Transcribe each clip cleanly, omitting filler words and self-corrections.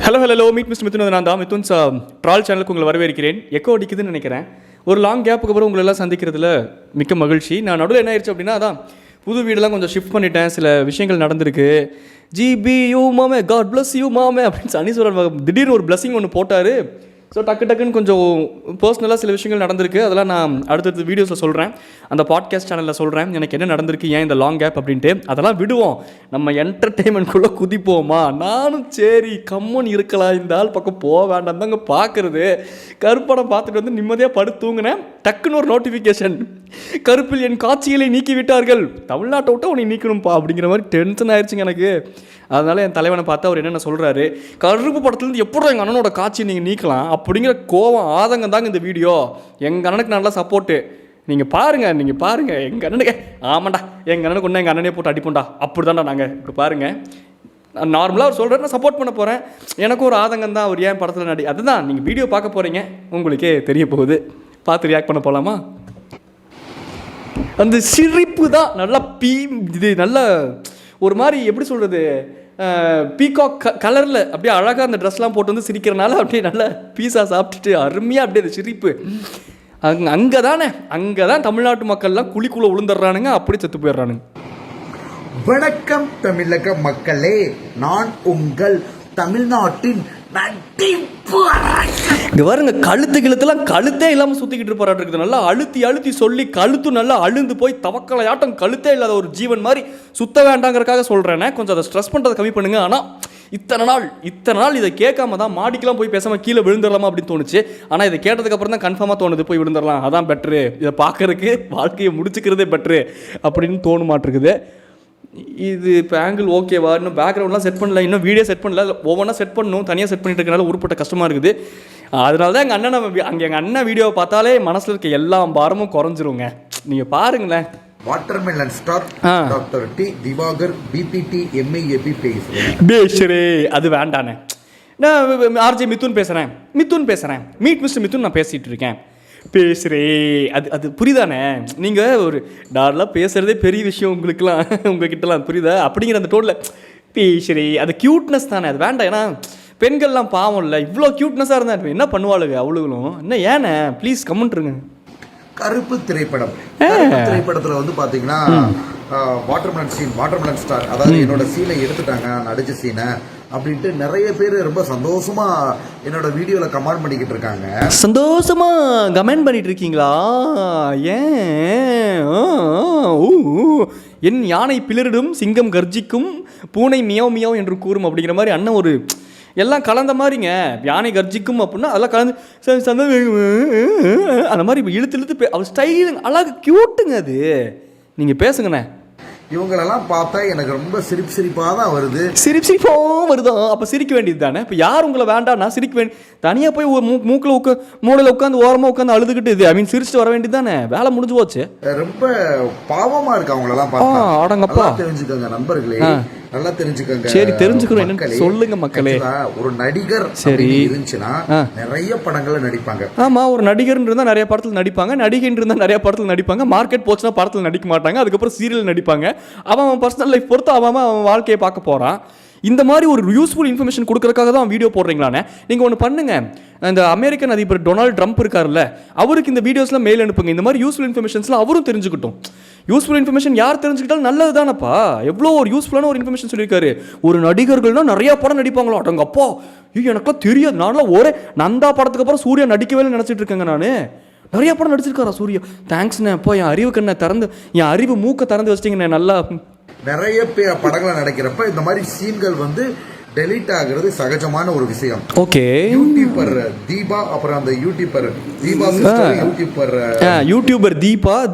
Hello meet mister Mithun. நான் தான் Mithun's troll சேனலுக்கு உங்களை வரவேற்கிறேன். எக்கோ அடிக்குதுன்னு நினைக்கிறேன். ஒரு லாங் கேப்புக்கு அப்புறம் உங்களெல்லாம் சந்திக்கிறதுல மிக்க மகிழ்ச்சி. நான் நடுவில் என்ன ஆயிடுச்சு அப்படின்னா, அதான் புது வீடெல்லாம் கொஞ்சம் ஷிஃப்ட் பண்ணிட்டேன். சில விஷயங்கள் நடந்திருக்கு. ஜிபி யூ மாமே, காட் பிளஸ் யூ மாமே அப்படின்னு சனீஸ்வரன் திடீர்னு ஒரு பிளஸிங் ஒன்று போட்டார். ஸோ டக்குன்னு கொஞ்சம் பர்சனலாக சில விஷயங்கள் நடந்திருக்கு. அதெல்லாம் நான் அடுத்தடுத்த வீடியோஸில் சொல்கிறேன், அந்த பாட்காஸ்ட் சேனலில் சொல்கிறேன் எனக்கு என்ன நடந்திருக்கு, ஏன் இந்த லாங் கேப் அப்படின்ட்டு. அதெல்லாம் விடுவோம், நம்ம என்டர்டெயின்மெண்ட்குள்ளே குதிப்போமா. நானும் சரி கம்மன் இருக்கலாம், இந்த ஆள் பக்கம் போக வேண்டாம் தாங்க பார்க்குறது. கருப்படம் பார்த்துட்டு வந்து நிம்மதியாக படுத்து தூங்கினேன். டக்குன்னு ஒரு நோட்டிஃபிகேஷன், கருப்பில் என் காட்சிகளை நீக்கி விட்டார்கள், தமிழ்நாட்டை விட்டு உன்னை நீக்கணும்ப்பா அப்படிங்கிற மாதிரி டென்ஷன் ஆயிடுச்சுங்க எனக்கு. அதனால் என் தலைவனை பார்த்து அவர் என்னென்ன சொல்கிறாரு, கருப்பு படத்துலேருந்து எப்போ எங்கள் அண்ணனோட காட்சியை நீங்கள் நீக்கலாம் அப்படிங்கிற கோவம் ஆதங்கம் தாங்க இந்த வீடியோ. எங்கள் அண்ணனுக்கு நல்லா சப்போர்ட்டு. நீங்கள் பாருங்கள் எங்கள் அண்ணனுக்கு ஆமாண்டா, எங்கள் அண்ணனுக்கு ஒன்று எங்கள் அண்ணனே போட்டு அடிப்போண்டா அப்படி தான்டா. நாங்கள் இப்போ பாருங்கள், நான் நார்மலாக அவர் சொல்கிறேன், நான் சப்போர்ட் பண்ண போகிறேன். எனக்கும் ஒரு ஆதங்கம் தான், அவர் ஏன் படத்தில் அதுதான் நீங்கள் வீடியோ பார்க்க போகிறீங்க, உங்களுக்கே தெரிய போகுது. பார்த்து ரியாக்ட் பண்ண போகலாமா? அந்த சிரிப்பு தான் நல்லா இது நல்ல ஒரு மாதிரி எப்படி சொல்கிறது, பீகாக் கலரில் அப்படியே அழகாக அந்த ட்ரெஸ்லாம் போட்டு வந்து சிரிக்கிறனால அப்படியே நல்லா பீஸா சாப்பிட்டுட்டு அருமையாக அப்படியே அந்த சிரிப்பு. அங்கே தான் தமிழ்நாட்டு மக்கள்லாம் குழிக்குள்ளே விழுந்துடுறானுங்க, அப்படி செத்து போயிடுறானுங்க. வணக்கம் தமிழக மக்களே, நான் உங்கள் தமிழ்நாட்டின் நடிப்பு. இங்கே பாருங்க, கழுத்தே இல்லாமல் சுற்றிக்கிட்டு இருப்பாரு இருக்குது. நல்லா அழுத்தி சொல்லி கழுத்து நல்லா அழுந்து போய் தவக்கலையாட்டம் கழுத்தே இல்லாத ஒரு ஜீவன் மாதிரி சுத்த வேண்டாங்கிறதுக்காக சொல்கிறேனே. கொஞ்சம் அதை ஸ்ட்ரெஸ் பண்ணுறதை கம்மி பண்ணுங்க. ஆனால் இத்தனை நாள் இதை கேட்காம தான் மாடிக்கெலாம் போய் பேசாமல் கீழே விழுந்துடலாமா அப்படின்னு தோணுச்சு. ஆனால் இதை கேட்டதுக்கப்புறம் தான் கன்ஃபார்மாக தோணுது, போய் விழுந்துடலாம், அதான் பெட்ரு, இதை பார்க்கறதுக்கு வாழ்க்கையை முடிச்சுக்கிறதே பெட்ரு அப்படின்னு தோணுமாட்டிருக்குது. இது இப்போ ஆங்கிள் ஓகேவா, இன்னும் பேக்ரவுண்ட்லாம் செட் பண்ணல, இன்னும் வீடியோ செட் பண்ணல, ஒவ்வொன்றா செட் பண்ணணும், தனியாக செட் பண்ணிட்டு இருக்கனால உருப்பட்ட கஷ்டமாக இருக்குது. அதனால தான் எங்கள் அண்ணன் வீடியோவை பார்த்தாலே மனசில் இருக்க எல்லா பாரமும் குறைஞ்சிருங்க. நீங்கள் பாருங்களேன். Watermelon star doctor D Divakar BPT MAAP பேசுகிறேன். அது வேண்டானே. நான் ஆர்ஜே மிதுன் பேசுகிறேன். மீட் மிஸ்டர் மிதுன் நான் பேசிகிட்டு இருக்கேன். அது புரியுதானே? நீங்கள் ஒரு டார்லாம் பேசுகிறதே பெரிய விஷயம் உங்களுக்குலாம், உங்ககிட்டலாம் புரியுதா அப்படிங்கிற அந்த டோனில் பேசுகிறே, அது க்யூட்னஸ் தானே, அது வேண்டாம். ஏன்னா பெண்கள்லாம் பாவம் இல்லை, இவ்வளோ க்யூட்னஸாக இருந்தால் என்ன பண்ணுவாளுங்க அவளுகளும். என்ன ஏண்ணே ப்ளீஸ் கமெண்ட்ருங்க. கருப்பு திரைப்படத்தில் வந்து பார்த்தீங்கன்னா வாட்டர்மெலன் ஸ்டார், அதாவது என்னோட சீனை எடுத்துட்டாங்க, நடிச்ச சீனை அப்படின்ட்டு நிறைய பேர் ரொம்ப சந்தோஷமா என்னோட வீடியோவில் கமெண்ட் பண்ணிக்கிட்டு இருக்காங்க. சந்தோஷமா கமெண்ட் பண்ணிட்டு இருக்கீங்களா? ஏன் என் யானை பிளரிடும், சிங்கம் கர்ஜிக்கும், பூனை மியாவ் மியாவ் என்று கூறும் அப்படிங்கிற மாதிரி அண்ணன் ஒரு எல்லாம் கலந்த மாதிரிங்க. யானை கர்ஜிக்கும் அப்படின்னா அதெல்லாம் கலந்து அந்த மாதிரி இழுத்து அவர் ஸ்டைலு அழகு க்யூட்டுங்க. அது நீங்கள் பேசுங்கண்ணே. இவங்களெல்லாம் பார்த்தா எனக்கு ரொம்ப சிரிப்பாக தான் வருது. சிரிப்பாக வருதா? அப்போ சிரிக்க வேண்டியது தானே. இப்போ யார் உங்களை வேண்டாம், நான் சிரிக்க வேண்டிய தனியாக போய் மூக்கில் மூளையில் உட்காந்து ஓரமாக உட்காந்து அழுதுகிட்டு இது சிரிச்சுட்டு வர வேண்டியது தானே, வேலை முடிஞ்சு போச்சு. ரொம்ப பாவமாக இருக்கு அவங்களெல்லாம் பார்த்தா. அடங்கப்பா, தெரிஞ்சுக்கோங்க நண்பர்களே, நல்லா தெரிஞ்சுக்கோங்க. சரி தெரிஞ்சுக்கிறோம், என்ன சொல்லுங்க மக்களே. ஒரு நடிகர் சரி இருந்துச்சுன்னா நிறைய படங்கள்ல நடிப்பாங்க. ஆமா, ஒரு நடிகர் இருந்தா நிறைய படத்துல நடிப்பாங்க, நடிகை இருந்தா நிறைய படத்துல நடிப்பாங்க. மார்க்கெட் போச்சுன்னா படத்துல நடிக்க மாட்டாங்க, அதுக்கப்புறம் சீரியல் நடிப்பாங்க. அவன் பர்சனல் லைஃப் பொறுத்து அவன் வாழ்க்கையை பார்க்க போறான். இந்த மாதிரி ஒரு யூஸ்ஃபுல் இன்ஃபர்மேஷன் கொடுக்கறதுக்காக தான் வீடியோ போடுறீங்களானே. நீங்கள் ஒன்று பண்ணுங்க, இந்த அமெரிக்கன் அதிபர் டொனால்டு ட்ரம்ப் இருக்கார்ல, அவருக்கு இந்த வீடியோஸ்லாம் மெயில் அனுப்புங்க. இந்த மாதிரி யூஸ்ஃபுல் இன்ஃபர்மேஷன்ஸ்லாம் அவரும் தெரிஞ்சுக்கிட்டும். யூஸ்ஃபுல் இன்ஃபர்மேஷன் யார் தெரிஞ்சுக்கிட்டாலும் நல்லது தானப்பா. எவ்வளோ ஒரு யூஸ்ஃபுல்லான ஒரு இன்ஃபர்மேஷன் சொல்லியிருக்காரு. ஒரு நடிகர்கள்னா நிறைய படம் நடிப்பாங்களோ, அடங்கப்பா எனக்குலாம் தெரியாது. நான்லாம் ஒரே நந்தா படத்துக்கு அப்புறம் சூர்யா நடிக்கவே நினச்சிட்டு இருக்கேங்க. நான் நிறைய படம் நடிச்சிருக்காரா சூர்யா? தேங்க்ஸ்ண்ணே. அப்போ என் அறிவு கண்ணை திறந்து, என் அறிவு மூக்கை திறந்து வச்சிட்டிங்கண்ணே. நல்லா நிறைய பேர் படங்களை நடிக்கிறப்ப இந்த மாதிரி சீன்கள் வந்து டெலீட் ஆகிறது சகஜமான ஒரு விஷயம். ஓகே. யூடியூபர் தீபா, அப்புறம் அந்த youtuber Deepa sister, youtuber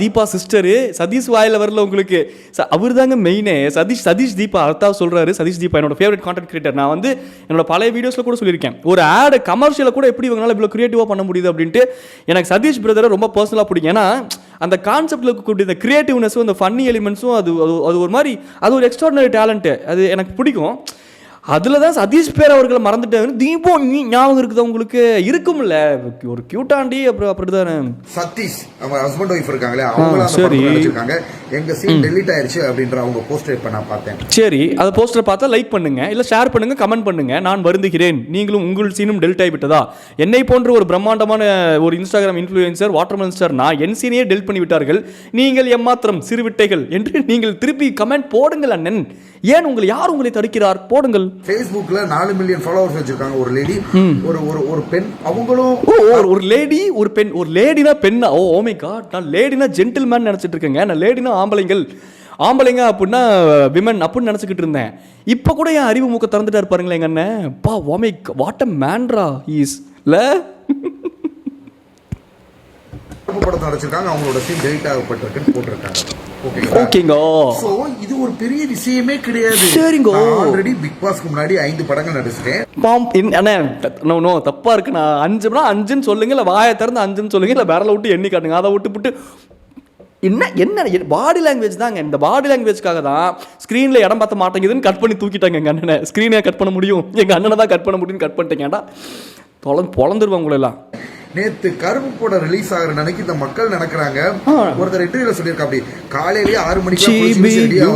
Deepa sister Sathish வாயில வரல உங்களுக்கு. அவர் தாங்க மெயினே. சதீஷ் தீபா அர்த்தா சொல்றாரு. சதீஷ் தீபா என்னோட ஃபேவரட் கான்டென்ட் கிரியேட்டர். நான் வந்து என்னோட பழைய வீடியோஸ்ல கூட சொல்லியிருக்கேன், ஒரு ஆடு கமர்ஷியலை கூட எப்படி இவங்களால இவ்வளோ கிரியேட்டிவா பண்ண முடியுது அப்படின்ட்டு. எனக்கு சதீஷ் பிரதரை ரொம்ப பர்சனலாக பிடிக்கும். ஏன்னா அந்த கான்செப்டில் இருக்கக்கூடிய இந்த கிரியேட்டிவ்னஸும் அந்த ஃபன்னி எலிமெண்ட்ஸும் அது ஒரு மாதிரி, அது ஒரு எக்ஸ்ட்ராடினரி டேலண்ட்டு. அது எனக்கு பிடிக்கும். அதில் தான் சதீஷ் பேர் அவர்களை மறந்துட்டாங்க. தீபம் ஞாபகம் இருக்குதா உங்களுக்கு? இருக்கும்ல, ஒரு கியூட்டாண்டி அப்புறம் அப்படிதானே. சதீஷ் அவங்க ஹஸ்பண்ட் ஒய்ஃப் இருக்காங்களே, அவங்க சரி நடிச்சிருக்காங்க. எங்க சீன் டெலீட் ஆயிருச்சு அப்படின்ற அவங்க போஸ்டர் இப்ப நான் பார்த்தேன். சரி, அந்த போஸ்டர் பார்த்தா லைக் பண்ணுங்க, இல்ல ஷேர் பண்ணுங்க, கமெண்ட் பண்ணுங்க. நான் வருந்துகிறேன், நீங்களும் உங்கள் சீனும் டெலிட் ஆகிவிட்டதா? என்னை போன்ற ஒரு பிரம்மாண்டமான ஒரு இன்ஸ்டாகிராம் இன்ஃப்ளூயன்சர் வாட்டர்மெலன் ஸ்டார் நான் என் சீனையே டெலிட் பண்ணி விட்டார்கள், நீங்கள் எம்மாத்திரம் சிறுவிட்டைகள் என்று நீங்கள் திருப்பி கமெண்ட் போடுங்கள் அண்ணன். ஏன் யார் உங்களை தடுக்கிறார்? போடுங்கள். Facebookல 4 மில்லியன் ஃபாலோவர்ஸ் வச்சிருக்காங்க ஒரு லேடி, ஒரு பெண். அவங்களும் ஒரு லேடி, ஒரு பெண். ஒரு லேடினா பெண்ணா? ஓ மை காட், நான் லேடினா ஜென்டில்மேன் நினைச்சிட்டு இருக்கேங்க. நான் லேடினா ஆம்பளைங்க அப்படின்னா விமன் அப்படின்னு நினச்சிக்கிட்டு இருந்தேன். இப்போ கூட என் அறிவு மூக்க திறந்துட்டா இருப்பாருங்களே எங்க அண்ணன். பா ஓமை வாட் அ மேன்ரா இஸ் இல்லை. படத்தை நடிச்சிருக்காங்க, அவங்களோட சீன் டெலிட் ஆகப்பட்டிருக்குன்னு போட்டிருக்காங்க. ஓகேங்க. சோ இது ஒரு பெரிய விஷயமே கிடையாது. சரிங்க. ஆல்ரெடி பிக் பாஸ்க்கு முன்னாடி 5 படங்கள் நடிச்சிட்டேன். நோ தப்பா இருக்கு. நான் 5னா 5ன்னு சொல்லுங்க, இல்ல வாயை திறந்து 5ன்னு சொல்லுங்க, இல்ல விரல விட்டு எண்ணி காட்டுங்க. அதை விட்டு என்ன பாடி லாங்குவேஜ் தாங்க. இந்த பாடி லாங்குவேஜ்க்காக தான் ஸ்க்ரீனில் இடம் பார்த்த மாட்டேங்குதுன்னு கட் பண்ணி தூக்கிட்டாங்க எங்கள் அண்ணனை. ஸ்க்ரீனை கட் பண்ண முடியும், எங்கள் அண்ணனை தான் கட் பண்ண முடியும்னு கட் பண்ணிட்டேங்கடா. பொழந்துருவாங்க உங்களெல்லாம். நேத்து கருப்பு படம் ரிலீஸ் ஆகிற நினைக்கு இந்த மக்கள் நினைக்கிறாங்க. ஒருத்தர் இன்டர்வியூல சொல்லியிருக்கா, அப்படி காலையிலேயே 6 மணிக்கு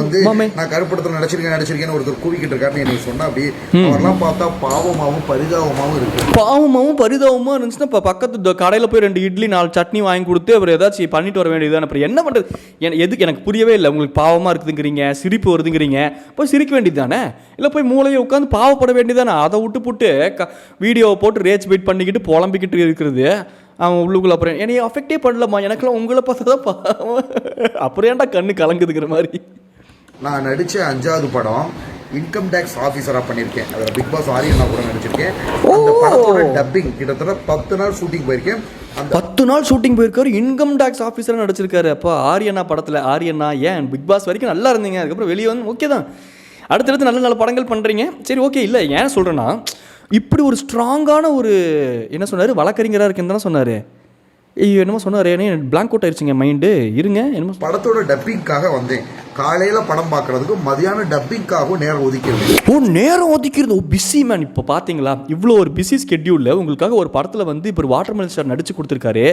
வந்து நான் கருப்பு படத்துல நடிச்சிருக்கேன்னு ஒருத்தர் கூவிக்கிட்டு இருக்காருன்னு எனக்கு சொன்னா, அப்படி அவரெல்லாம் பார்த்தா பாவமாவும் பரிதாபமாவும் இருக்கு. பாவமாவும் பரிதாபமா இருந்துச்சுன்னா இப்போ பக்கத்து கடையில் போய் 2 இட்லி 4 சட்னி வாங்கி கொடுத்து அப்புறம் ஏதாச்சும் பண்ணிட்டு வர வேண்டியதுதான். அப்புறம் என்ன பண்றது? எதுக்கு எனக்கு புரியவே இல்லை. உங்களுக்கு பாவமா இருக்குதுங்கிறீங்க, சிரிப்பு வருதுங்கிறீங்க, போய் சிரிக்க வேண்டியது தானே, இல்லை போய் மூளையை உட்காந்து பாவப்பட வேண்டியதானே. அதை விட்டு வீடியோவை போட்டு ரேச் பீட் பண்ணிக்கிட்டு புலம்பிக்கிட்டு இருக்கிறது அவன் உள்ளுக்குள்ள. அப்புறம் என்னைய அஃபெக்டே பண்ணலம்மா, எனக்குலாம் உங்களை பார்த்தா தான் அப்புறம் ஏன்டா கண்ணு கலங்குதுங்கிற மாதிரி. நான் நடிச்ச 5வது படம் இன்கம் டேக்ஸ் ஆஃபீஸரா பண்ணியிருக்கேன். அதில் பிக் பாஸ் ஆரியனா கூட நடிச்சிருக்கேன். அந்த படத்தோட டப்பிங் கிட்டத்தட்ட 10 நாள் ஷூட்டிங் போயிருக்கேன். அந்த 10 நாள் ஷூட்டிங் போயிருக்காரு, இன்கம் டேக்ஸ் ஆஃபீஸராக நடிச்சிருக்காரு. அப்போ ஆரியனா படத்தில் ஆரியனா ஏன் பிக் பாஸ் வரைக்கும் நல்லா இருந்தீங்க, அதுக்கப்புறம் வெளியே வந்து ஓகே தான், அடுத்தடுத்து நல்ல நல்ல படங்கள் பண்ணுறீங்க. சரி ஓகே. இல்லை ஏன் சொல்கிறேன்னா, இப்படி ஒரு ஸ்ட்ராங்கான ஒரு என்ன சொன்னார், வழக்கறிஞராக இருக்குன்னு தானே சொன்னார். என்னமோ சொன்னார், பிளாங்க் அவுட் ஆயிடுச்சுங்க மைண்டு. இருங்க, என்னமோ படத்தோட டப்பிங்காக வந்தேன். காலையில் படம் பார்க்குறதுக்கும் மதியானம் டப்பிங்காகவும் நேரம் ஒதுக்கிறது. நேரம் ஒதுக்கிறது. Busy man. இப்போ பார்த்தீங்களா, இவ்வளோ ஒரு பிஸி ஸ்கெட்யூலில் உங்களுக்காக ஒரு படத்தில் வந்து இப்போ வாட்டர்மெலன் ஸ்டார் நடிச்சு கொடுத்துருக்காரு.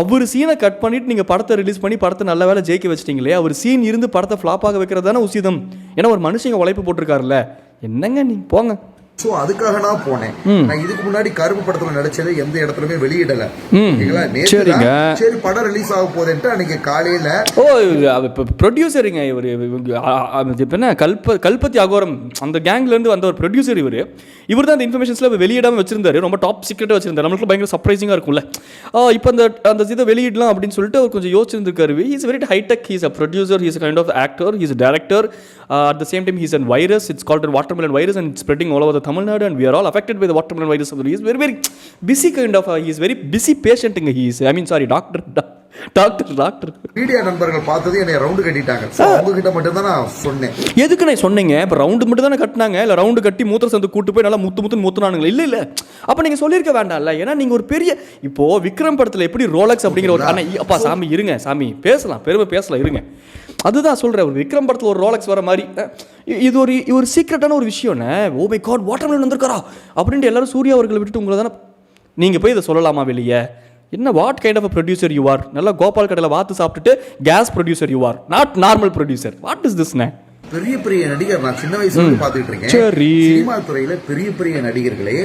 அவர் சீனை கட் பண்ணிவிட்டு நீங்கள் படத்தை ரிலீஸ் பண்ணி படத்தை நல்ல வேலை ஜெயிக்க வச்சிட்டிங்களே. அவர் சீன் இருந்து படத்தை ஃப்ளாப்பாக வைக்கிறது தானே உசிதம். ஏன்னா ஒரு மனுஷங்க உழைப்பு போட்டிருக்காருல்ல. என்னங்க நீ போங்க. ஸோ அதுக்காக நான் போனேன். நான் இதுக்கு முன்னாடி கருப்பு படத்துல நடிச்சது எந்த இடத்துலயுமே வெளியிடல. சரி படம் ரிலீஸ் ஆக போகுதுன்ட்டு அன்னைக்கு காலையில ப்ரொடியூசருங்க இவர் என்ன கல்பத்தி அகோரம் அந்த கேங்ல இருந்து வந்த ஒரு ப்ரொடியூசர். இவர் தான் அந்த இன்ஃபர்மேஷன்ஸ்ல வெளியிடாம வச்சிருந்தாரு. ரொம்ப டாப் சீக்ரெட்டாக வச்சிருந்தாரு. நம்மளுக்கு பயங்கர சர்ப்ரைசிங்காக இருக்கும்ல. இப்போ அந்த இதை வெளியிடலாம் அப்படின்னு சொல்லிட்டு அவர் கொஞ்சம் யோசிச்சிருந்திருக்காரு. He's very hi-tech. He's a producer, he's kind of actor, he's director. At the same time, he's a virus. It's called a watermelon virus, and it's spreading all over the Tamil Nadu, and we are all affected by the watermelon virus. He is very, very busy kind of. He is very busy patient. He is. I mean, sorry, doctor. Media நண்பர்கள் பார்த்தது என்னை round கட்டிட்டாங்க. உங்ககிட்ட மட்டும் தான் நான் சொன்னேன். எதுக்கு நான் சொன்னீங்க? இப்போ ரவுண்டு மட்டும் தானே கட்டினாங்க, இல்லை ரவுண்டு கட்டி மூத்திர சந்து கூட்டு போய் நல்லா முத்துனானுங்களா? இல்லை அப்போ நீங்கள் சொல்லியிருக்க வேண்டாம்ல. ஏன்னா நீங்கள் ஒரு பெரிய இப்போ விக்ரம் படத்தில் எப்படி ரோலக்ஸ் அப்படிங்கிற ஒரு அப்பா சாமி இருங்க, சாமி பேசலாம், பெருமை பேசலாம், இருங்க. அதுதான் சொல்கிறேன், ஒரு விக்ரம் படத்தில் ஒரு ரோலக்ஸ் வர மாதிரி இது ஒரு சீக்ரெட்டான ஒரு விஷயம்னு. ஓ மை காட், வாட்டர்மெலன் வந்திருக்காரா அப்படின்ட்டு எல்லாரும் சூர்யா அவர்களை விட்டுட்டு உங்களை தானே நீங்கள் போய் இதை சொல்லலாமா வெளியே? என்ன what kind of a producer you are? நல்லா கோபால் கடையில் வாத்து சாப்பிட்டுட்டு gas producer you are, not normal producer. What is திஸ்னே? பெரிய நடிகர். நான் சின்ன வயசுல பார்த்துட்டு இருக்கேன். சரி, சினிமா துறையில பெரிய நடிகர்களே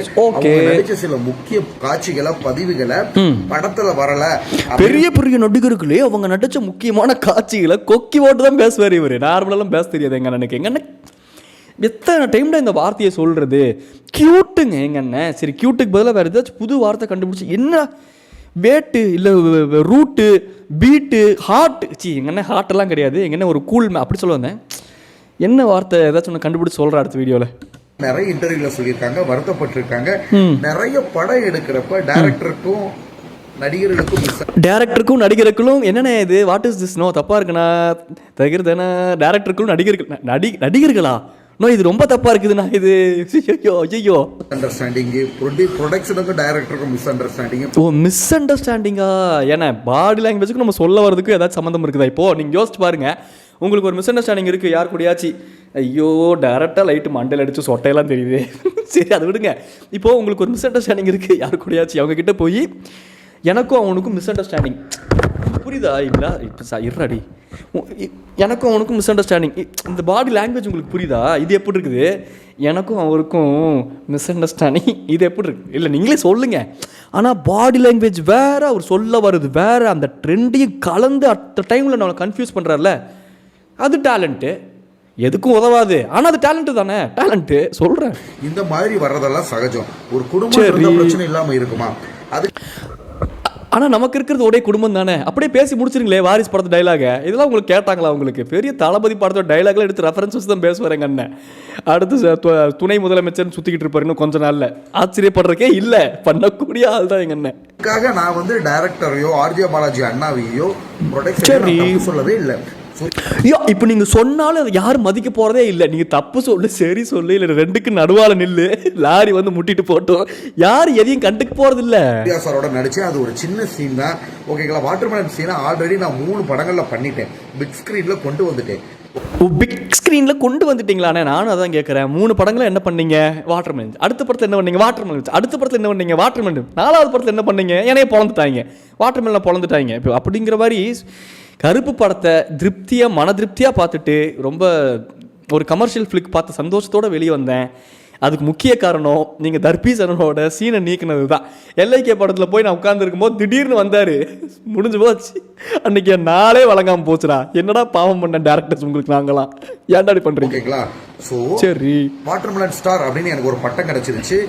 நடிச்ச சில முக்கிய காட்சிகளை பதிவுகளை படத்துல வரல. பெரிய நடிகர்களே அவங்க நடிச்ச முக்கியமான காட்சிகளை கொக்கி போட்டு தான் பேசுவார் இவரு. நார்மலாலாம் பேச தெரியாது எங்க அண்ணனுக்கு. எங்க அண்ணன் எத்தனை டைம்ல இந்த வார்த்தையை சொல்றது? கியூட்டுங்க எங்க அண்ணன். சரி, கியூட்டுக்கு பதிலாக வேற ஏதாச்சும் புது வார்த்தை கண்டுபிடிச்சி என்ன வேட்டு இல்லை ரூட்டு பீட்டு ஹார்ட் எங்க அண்ணன் ஹார்ட்டெல்லாம் கிடையாது. எங்க அண்ணன் ஒரு கூல் அப்படி சொல்ல வந்தேன். என்ன வார்த்தை ஏதாச்சும் ஒன்று கண்டுபிடிச்சு சொல்ற அடுத்த வீடியோவில். நிறைய இன்டர்வியூல சொல்லியிருக்காங்க, வருத்தப்பட்டிருக்காங்க. நிறைய படம் எடுக்கிறப்ப டைரக்டருக்கும் நடிகருக்கும் என்னென்ன இது வாட் இஸ் திஸ்? நோ தப்பா இருக்குண்ணா தகிர்தானே. டேரக்டருக்கும் நடிகர்களா? நோ இது ரொம்ப தப்பா இருக்குதுண்ணா இது. ஐயோ அண்டர்ஸ்டாண்டிங் ப்ரொடக்ஷனுக்கும் டைரக்டருக்கும் மிஸ் அண்டர்ஸ்டாண்டிங். ஓ மிஸ் அண்டர்ஸ்டாண்டிங்கா? ஏன்னா பாடி லாங்குவேஜுக்கு நம்ம சொல்ல வரதுக்கு ஏதாச்சும் சம்மந்தம் இருக்குதா? இப்போ நீங்கள் யோசிச்சு பாருங்க, உங்களுக்கு ஒரு மிஸ் அண்டர்ஸ்டாண்டிங் இருக்குது யார் கூடயாச்சு, ஐயோ டேரெக்டாக லைட்டு மண்டையில் அடித்து சொட்டையெல்லாம் தெரியுது, சரி அதை விடுங்க. இப்போது உங்களுக்கு ஒரு மிஸ் அண்டர்ஸ்டாண்டிங் இருக்குது யார் கூடயாச்சு, அவங்கக்கிட்ட போய் எனக்கும் அவனுக்கும் மிஸ் அண்டர்ஸ்டாண்டிங், புரியுதா இல்லை இப்போ இருறாடி, எனக்கும் அவனுக்கும் மிஸ் அண்டர்ஸ்டாண்டிங், இந்த பாடி லாங்குவேஜ் உங்களுக்கு புரியுதா, இது எப்படி இருக்குது, எனக்கும் அவருக்கும் மிஸ் அண்டர்ஸ்டாண்டிங், இது எப்படி இருக்குது, இல்லை நீங்களே சொல்லுங்கள். ஆனால் பாடி லாங்குவேஜ் வேறு, அவர் சொல்ல வருது வேறு, அந்த ட்ரெண்டையும் கலந்து அட் டைமில் நான் கன்ஃபியூஸ் பண்ணுறாருல, அது டேலண்ட்டு, எதுக்கும் உதவாது, ஆனால் அது டேலண்ட்டு தானே, டேலண்ட்டு சொல்கிறேன். இந்த மாதிரி வர்றதெல்லாம் சகஜம். ஒரு குடும்பம் பிரச்சனை இல்லாமல் இருக்குமா அது, ஆனால் நமக்கு இருக்கிறது ஒரே குடும்பம் தானே, அப்படியே பேசி முடிச்சிருங்களே வாரிஸ் படத்து டைலாக, இதெல்லாம் உங்களுக்கு கேட்டாங்களா, உங்களுக்கு பெரிய தளபதி படத்தோட டைலாக்லாம் எடுத்து ரெஃபரன்ஸ் வச்சு தான் பேசுவார் எங்கள் அண்ணன். அடுத்து துணை முதலமைச்சர்னு சுற்றிக்கிட்டு இருப்பாரு இன்னும் கொஞ்ச நாளில், ஆச்சரியப்படுறக்கே இல்லை, பண்ணக்கூடிய ஆள் தான் எங்கள் அண்ணன். அதுக்காக நான் வந்து டைரக்டரையோ ஆர்ஜே பாலாஜி அண்ணாவையோ ப்ரொடெக்ஷன் சொல்லவே இல்லை. ஐயோ இப்போ நீங்கள் சொன்னாலும் அதை யாரும் மதிக்க போகிறதே இல்லை, நீங்கள் தப்பு சொல்லு சரி சொல்லு, இல்லை ரெண்டுக்கு நடுவால நில்லு, லாரி வந்து முட்டிட்டு போட்டோம், யார் எதையும் கண்டுக்க போகிறது இல்லை. சாரோட நடிச்சேன், அது ஒரு சின்ன சீன் தான் ஓகேங்களா. வாட்டர்மெலன் சீனை ஆல்ரெடி நான் 3 படங்களில் பண்ணிட்டேன், பிக் ஸ்க்ரீனில் கொண்டு வந்துட்டேன். பிக் ஸ்க்ரீனில் கொண்டு வந்துட்டீங்களாண்ணே, நானும் அதான் கேட்குறேன். 3 படங்களும் என்ன பண்ணீங்க, வாட்டர்மெலன், அடுத்த படத்தில் என்ன பண்ணீங்க, வாட்டர்மெலன், அடுத்த படத்தில் என்ன பண்ணீங்க, வாட்டர்மெலன், 4வது படத்தில் என்ன பண்ணீங்க, என்னைய பொழந்துட்டாங்க, வாட்டர்மெலனை பொழந்துட்டாங்க. இப்போ அப்படிங்கிற மாதிரி கருப்பு படத்தை திருப்தியாக மன திருப்தியாக பார்த்துட்டு ரொம்ப ஒரு கமர்ஷியல் ஃபிளிக் பார்த்து சந்தோஷத்தோடு வெளியே வந்தேன். அதுக்கு முக்கிய காரணம் நீங்கள் தர்பீசனோட சீனை நீக்கினது தான். எல்ஐகே படத்தில் போய் நான் உட்காந்துருக்கும் போது திடீர்னு வந்தார், முடிஞ்சு போச்சு, அன்றைக்கி என் நாளே வழங்காமல் போச்சுடா, என்னடா பாவம் பண்ண டேரக்டர்ஸ் உங்களுக்கு, நாங்களாம் ஏன்டாடி பண்ணுறீங்களா. ஸோ சரி வாட்டர்மெலன் ஸ்டார் அப்படின்னு எனக்கு ஒரு பட்டம் கிடச்சிருச்சு.